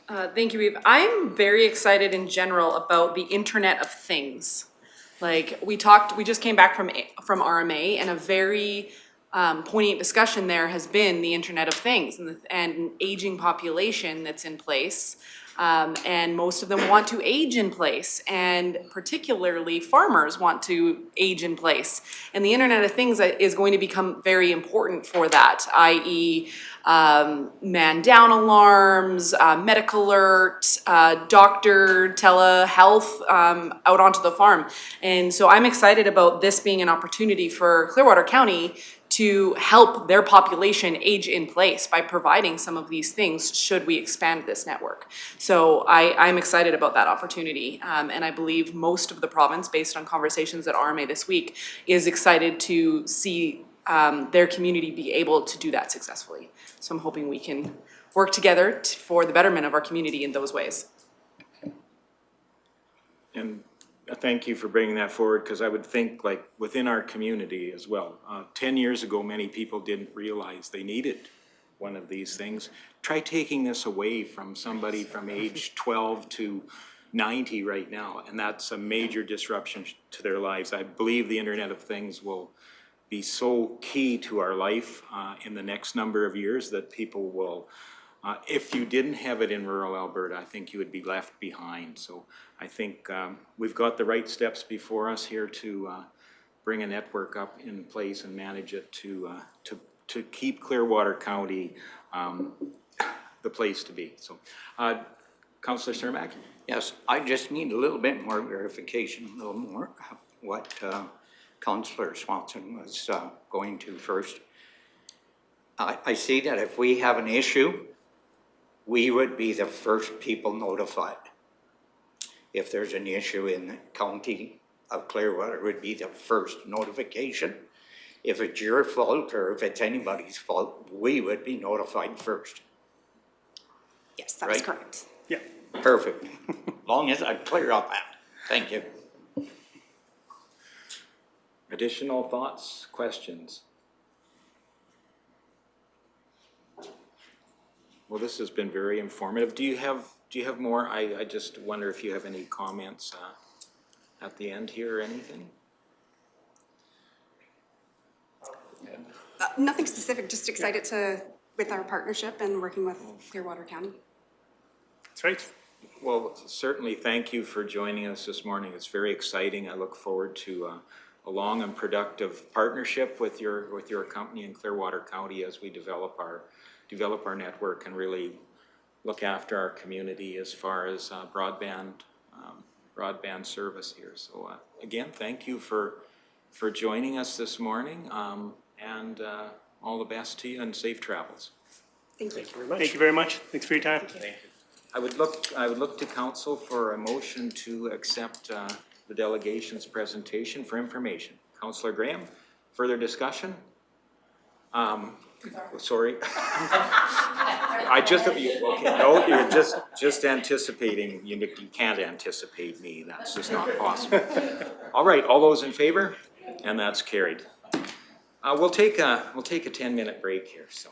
Thank you, Eve. I'm very excited in general about the Internet of Things. Like we just came back from RMA, and a very poignant discussion there has been the Internet of Things and an aging population that's in place. And most of them want to age in place, and particularly farmers want to age in place. And the Internet of Things is going to become very important for that, i.e. Man down alarms, medical alert, doctor telehealth out onto the farm. And so I'm excited about this being an opportunity for Clearwater County to help their population age in place by providing some of these things should we expand this network. So I'm excited about that opportunity, and I believe most of the province, based on conversations at RMA this week, is excited to see their community be able to do that successfully. So I'm hoping we can work together for the betterment of our community in those ways. And thank you for bringing that forward, because I would think like within our community as well. 10 years ago, many people didn't realize they needed one of these things. Try taking this away from somebody from age 12 to 90 right now, and that's a major disruption to their lives. I believe the Internet of Things will be so key to our life in the next number of years that people will, if you didn't have it in rural Alberta, I think you would be left behind. So I think we've got the right steps before us here to bring a network up in place and manage it to keep Clearwater County the place to be. So, Councillor Cermak? Yes, I just need a little bit more verification, a little more what Councillor Swanson was going to first. I see that if we have an issue, we would be the first people notified. If there's an issue in the county of Clearwater, it would be the first notification. If it's your fault or if it's anybody's fault, we would be notified first. Yes, that is correct. Yeah. Perfect. Long as I'm clear on that. Thank you. Additional thoughts, questions? Well, this has been very informative. Do you have more? I just wonder if you have any comments at the end here or anything? Nothing specific, just excited with our partnership and working with Clearwater County. That's right. Well, certainly, thank you for joining us this morning. It's very exciting. I look forward to a long and productive partnership with your company in Clearwater County as we develop our network and really look after our community as far as broadband service here. So again, thank you for joining us this morning, and all the best to you and safe travels. Thank you. Thank you very much. Thanks for your time. I would look to council for a motion to accept the delegation's presentation for information. Councillor Graham, further discussion? Sorry. No, you're just anticipating. You can't anticipate me. That's just not possible. All right, all those in favor? And that's carried. We'll take a 10-minute break here, so.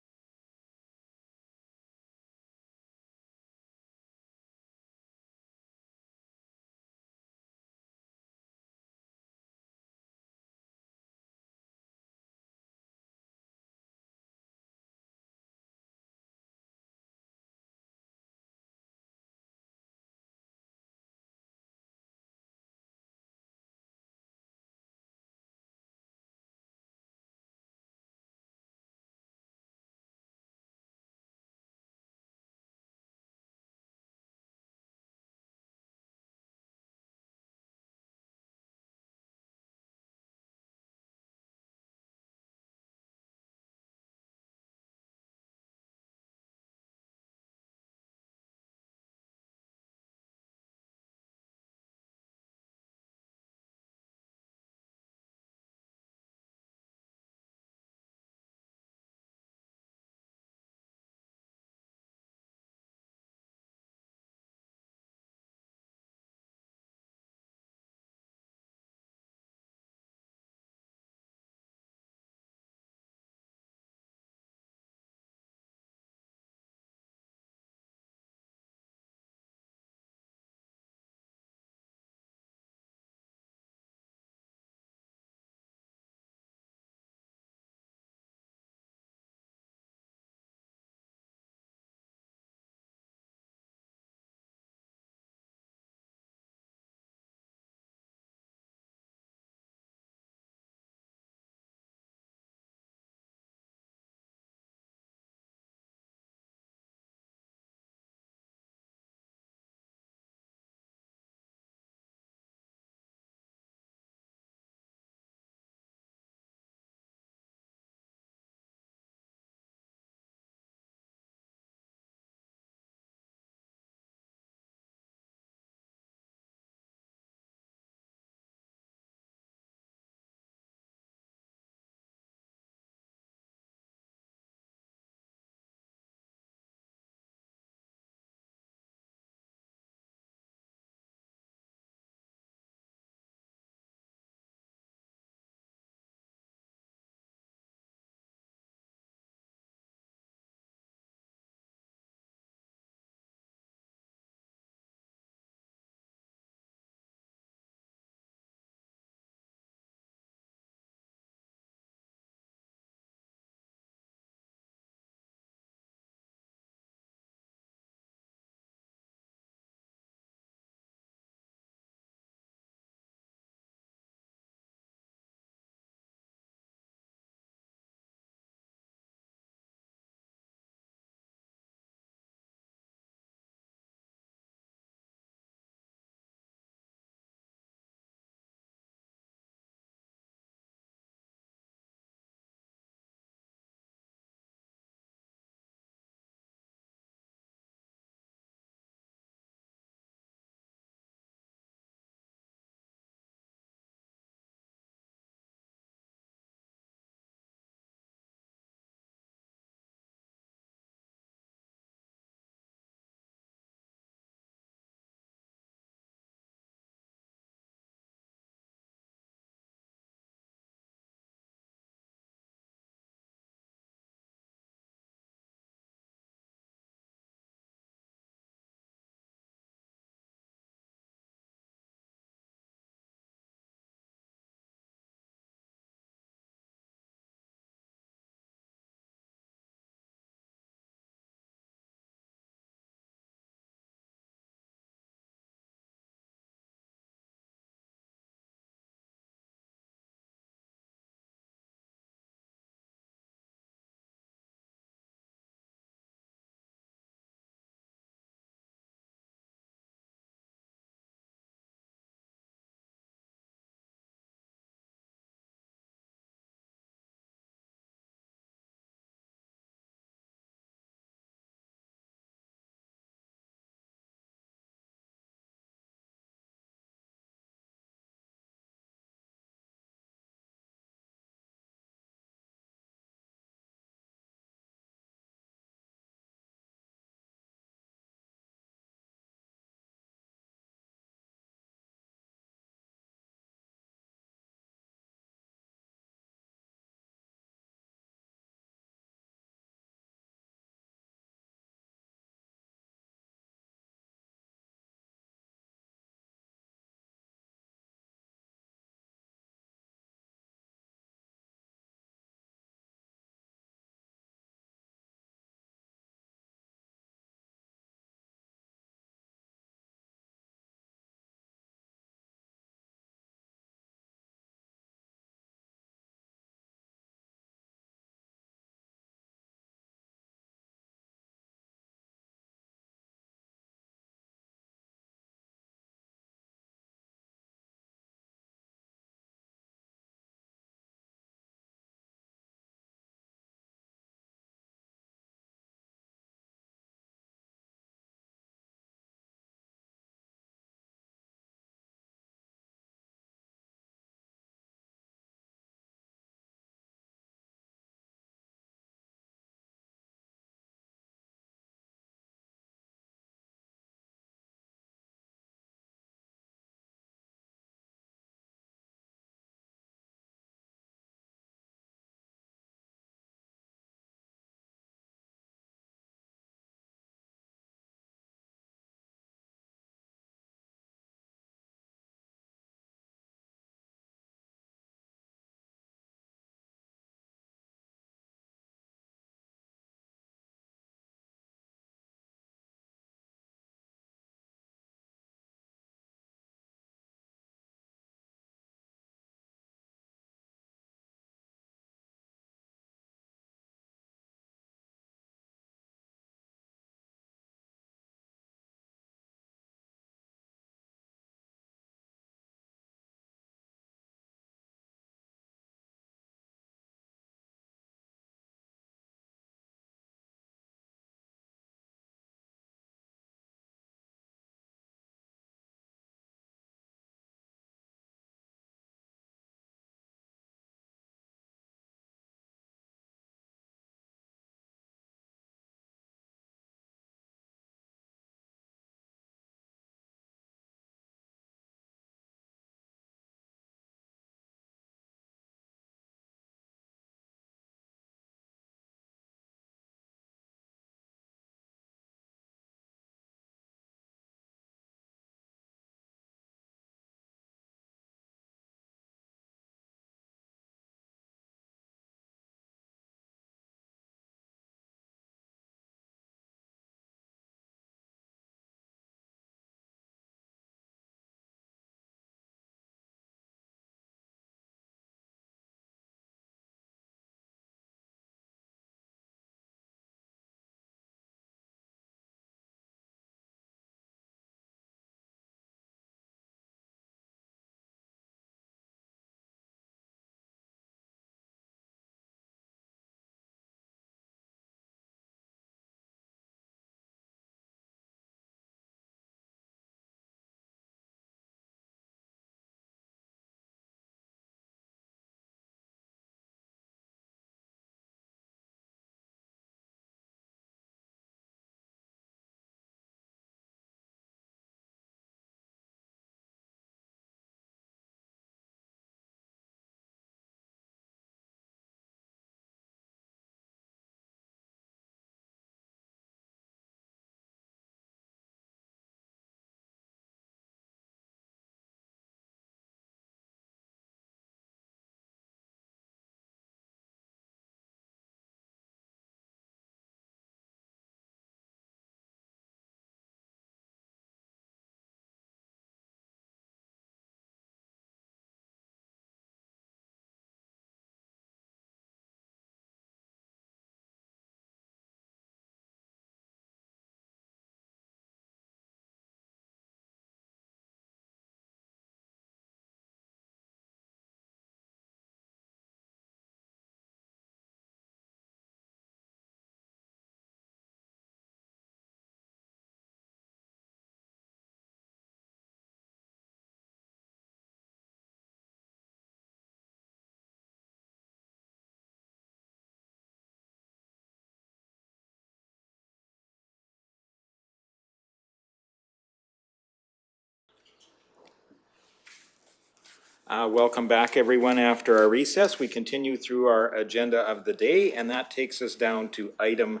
Welcome back, everyone, after our recess. We continue through our agenda of the day, and that takes us down to item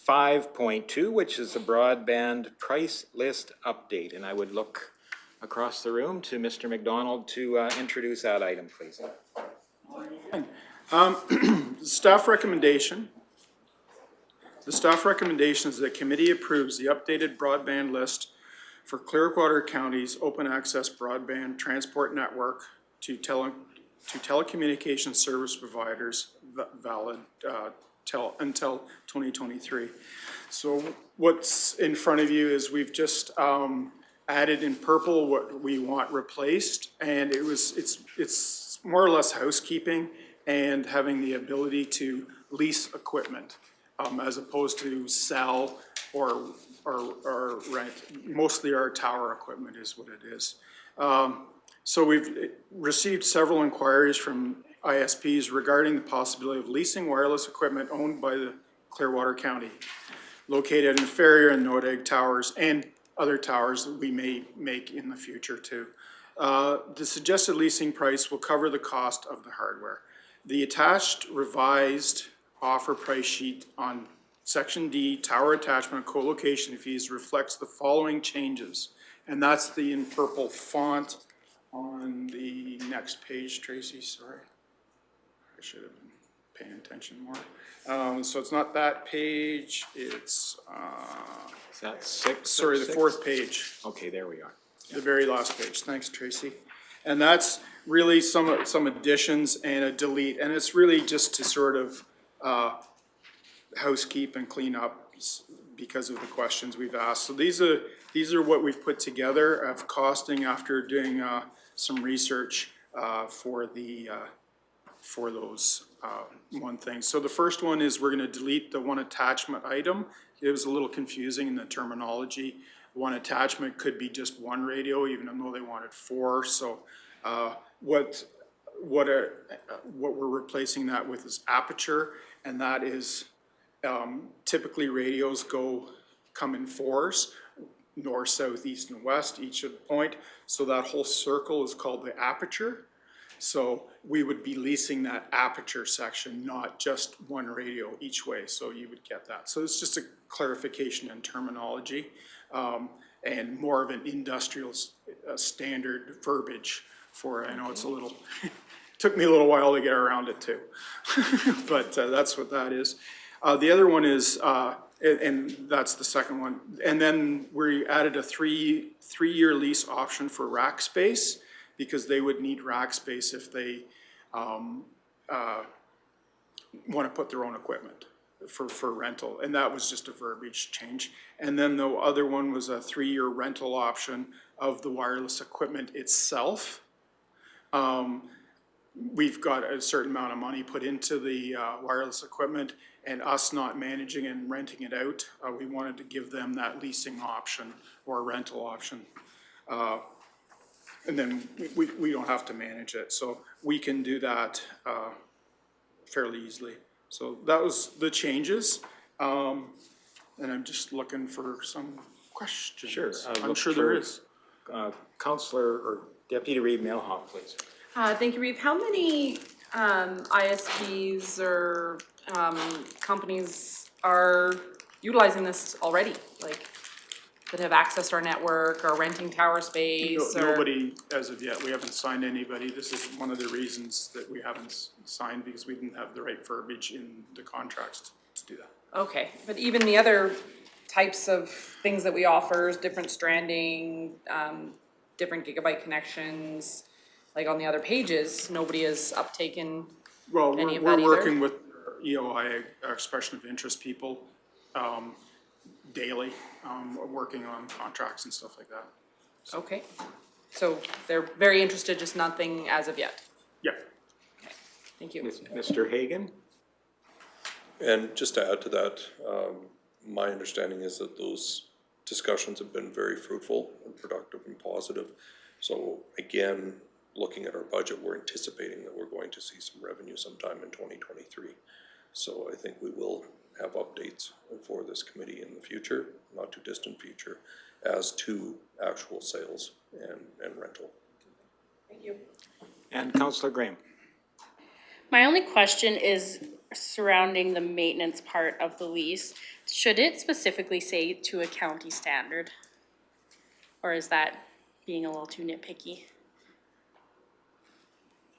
5.2, which is the broadband price list update. And I would look across the room to Mr. McDonald to introduce that item, please. Staff recommendation. The staff recommendation is that committee approves the updated broadband list for Clearwater County's open access broadband transport network to telecommunications service providers valid until 2023. So what's in front of you is we've just added in purple what we want replaced, and it's more or less housekeeping and having the ability to lease equipment as opposed to sell or rent. Mostly our tower equipment is what it is. So we've received several inquiries from ISPs regarding the possibility of leasing wireless equipment owned by the Clearwater County, located in Ferrier and Nordegg towers and other towers that we may make in the future too. The suggested leasing price will cover the cost of the hardware. The attached revised offer price sheet on Section D, tower attachment co-location fees reflects the following changes. And that's the in purple font on the next page, Tracy, sorry. I should have been paying attention more. So it's not that page, it's, Is that six? sorry, the fourth page. Okay, there we are. The very last page, thanks Tracy. And that's really some additions and a delete, and it's really just to sort of housekeep and clean up because of the questions we've asked. So these are what we've put together of costing after doing some research for those one thing. So the first one is we're gonna delete the one attachment item. It was a little confusing in the terminology. One attachment could be just one radio, even though they wanted 4. So what we're replacing that with is aperture, and that is typically radios come in 4s, north, south, east, and west, each at a point. So that whole circle is called the aperture. So we would be leasing that aperture section, not just one radio each way. So you would get that. So it's just a clarification in terminology and more of an industrial standard verbiage for, I know it's a little, took me a little while to get around it too. But that's what that is. The other one is, and that's the second one. And then we added a three-year lease option for rack space, because they would need rack space if they want to put their own equipment for rental. And that was just a verbiage change. And then the other one was a 3-year rental option of the wireless equipment itself. We've got a certain amount of money put into the wireless equipment, and us not managing and renting it out, we wanted to give them that leasing option or rental option. And then we don't have to manage it, so we can do that fairly easily. So that was the changes, and I'm just looking for some questions. Sure. I'm sure there is. Councillor or Deputy Reeve Mailhawk, please. Thank you, Reeve. How many ISPs or companies are utilizing this already? Like, that have accessed our network or renting tower space? Nobody as of yet. We haven't signed anybody. This is one of the reasons that we haven't signed, because we didn't have the right verbiage in the contracts to do that. Okay, but even the other types of things that we offer, different stranding, different gigabyte connections, like on the other pages, nobody has uptaken any of that either? We're working with EOI, our expression of interest people, daily, working on contracts and stuff like that. So. Okay, so they're very interested, just nothing as of yet? Yeah. Okay. Thank you. Mr. Hagan? And just to add to that, my understanding is that those discussions have been very fruitful and productive and positive. So again, looking at our budget, we're anticipating that we're going to see some revenue sometime in 2023. So I think we will have updates for this committee in the future, not too distant future, as to actual sales and rental. Thank you. And Councillor Graham. My only question is surrounding the maintenance part of the lease. Should it specifically say to a county standard? Or is that being a little too nitpicky?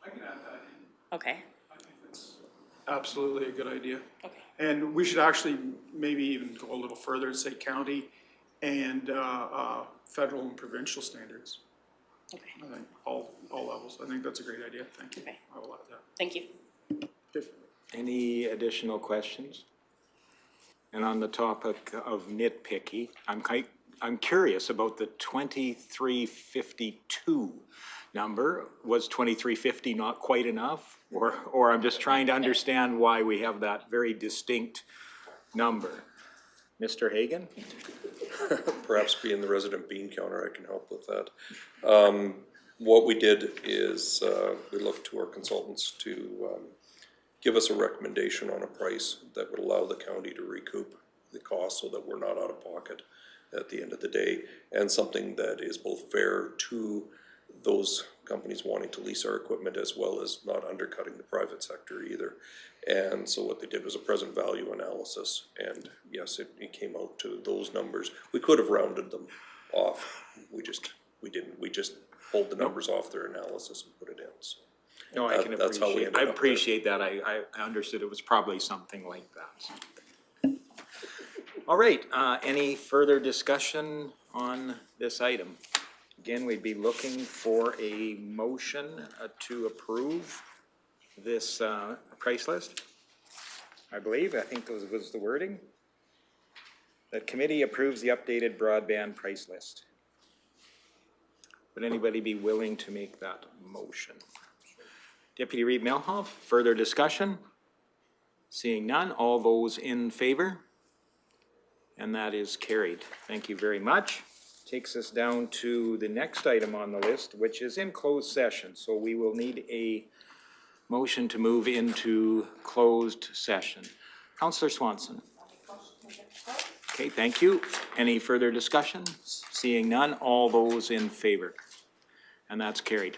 I can add that in. Okay, I think that's absolutely a good idea. okay. And we should actually maybe even go a little further and say county and federal and provincial standards. Okay, I think all levels. I think that's a great idea. Thank you. okay, I will add that. thank you. Good. Any additional questions? And on the topic of nitpicky, I'm curious about the 2352 number. Was 2350 not quite enough? Or I'm just trying to understand why we have that very distinct number. Mr. Hagan? Perhaps being the resident bean counter, I can help with that. What we did is, we looked to our consultants to, give us a recommendation on a price that would allow the county to recoup the cost so that we're not out of pocket at the end of the day, and something that is both fair to those companies wanting to lease our equipment as well as not undercutting the private sector either. And so what they did was a present value analysis, and yes, it came out to those numbers. We could have rounded them off, we didn't, we just pulled the numbers off their analysis and put it in, so. No, I can That's how we appreciate, ended I up there. appreciate that. I understood it was probably something like that. All right, any further discussion on this item? Again, we'd be looking for a motion to approve this price list. I think that was the wording. That committee approves the updated broadband price list. Would anybody be willing to make that motion? Deputy Reed Melhoff, further discussion? Seeing none, all those in favor? And that is carried. Thank you very much. Takes us down to the next item on the list, which is in closed session. So we will need a motion to move into closed session. Councillor Swanson. Okay, thank you. Any further discussion? Seeing none, all those in favor? And that's carried.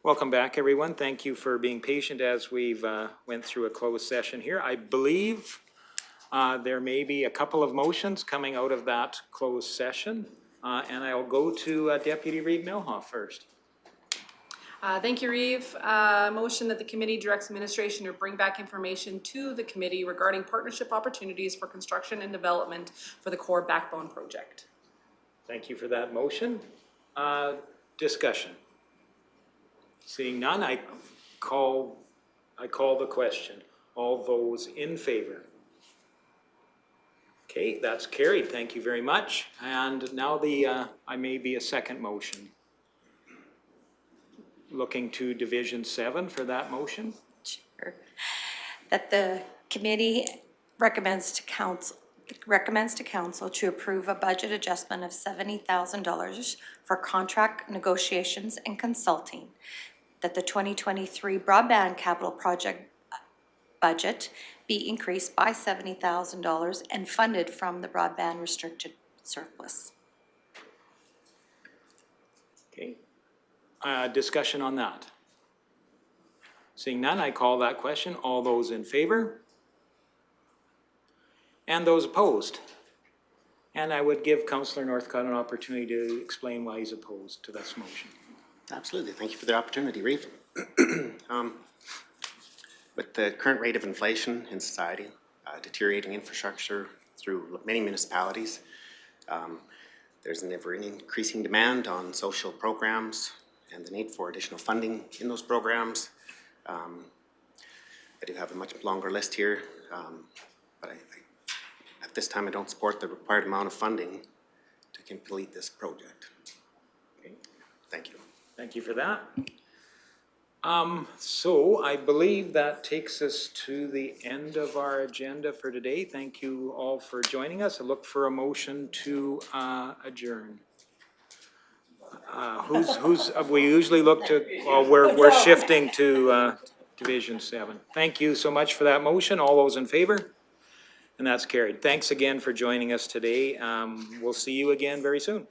Welcome back, everyone. Thank you for being patient as we've went through a closed session here. I believe there may be a couple of motions coming out of that closed session. And I'll go to Deputy Reeve Milhoff first. Thank you, Reeve. Motion that the committee directs administration to bring back information to the committee regarding partnership opportunities for construction and development for the core backbone project. Thank you for that motion. Discussion. Seeing none, I call the question. All those in favor? Okay, that's carried. Thank you very much. And now I may be a second motion. Looking to Division 7 for that motion. Sure. That the committee recommends to council to approve a budget adjustment of $70,000 for contract negotiations and consulting. That the 2023 broadband capital project budget be increased by $70,000 and funded from the broadband restricted surplus. Okay. Discussion on that. Seeing none, I call that question. All those in favor? And those opposed? And I would give Councillor Northcott an opportunity to explain why he's opposed to this motion. Absolutely, thank you for the opportunity, Reeve. With the current rate of inflation in society, deteriorating infrastructure through many municipalities, there's an ever-increasing demand on social programs and the need for additional funding in those programs. I do have a much longer list here, but at this time I don't support the required amount of funding to complete this project. Okay. Thank you. Thank you for that. So I believe that takes us to the end of our agenda for today. Thank you all for joining us. I look for a motion to adjourn. We usually look to, well, we're shifting to Division 7. Thank you so much for that motion. All those in favor? And that's carried. Thanks again for joining us today. We'll see you again very soon.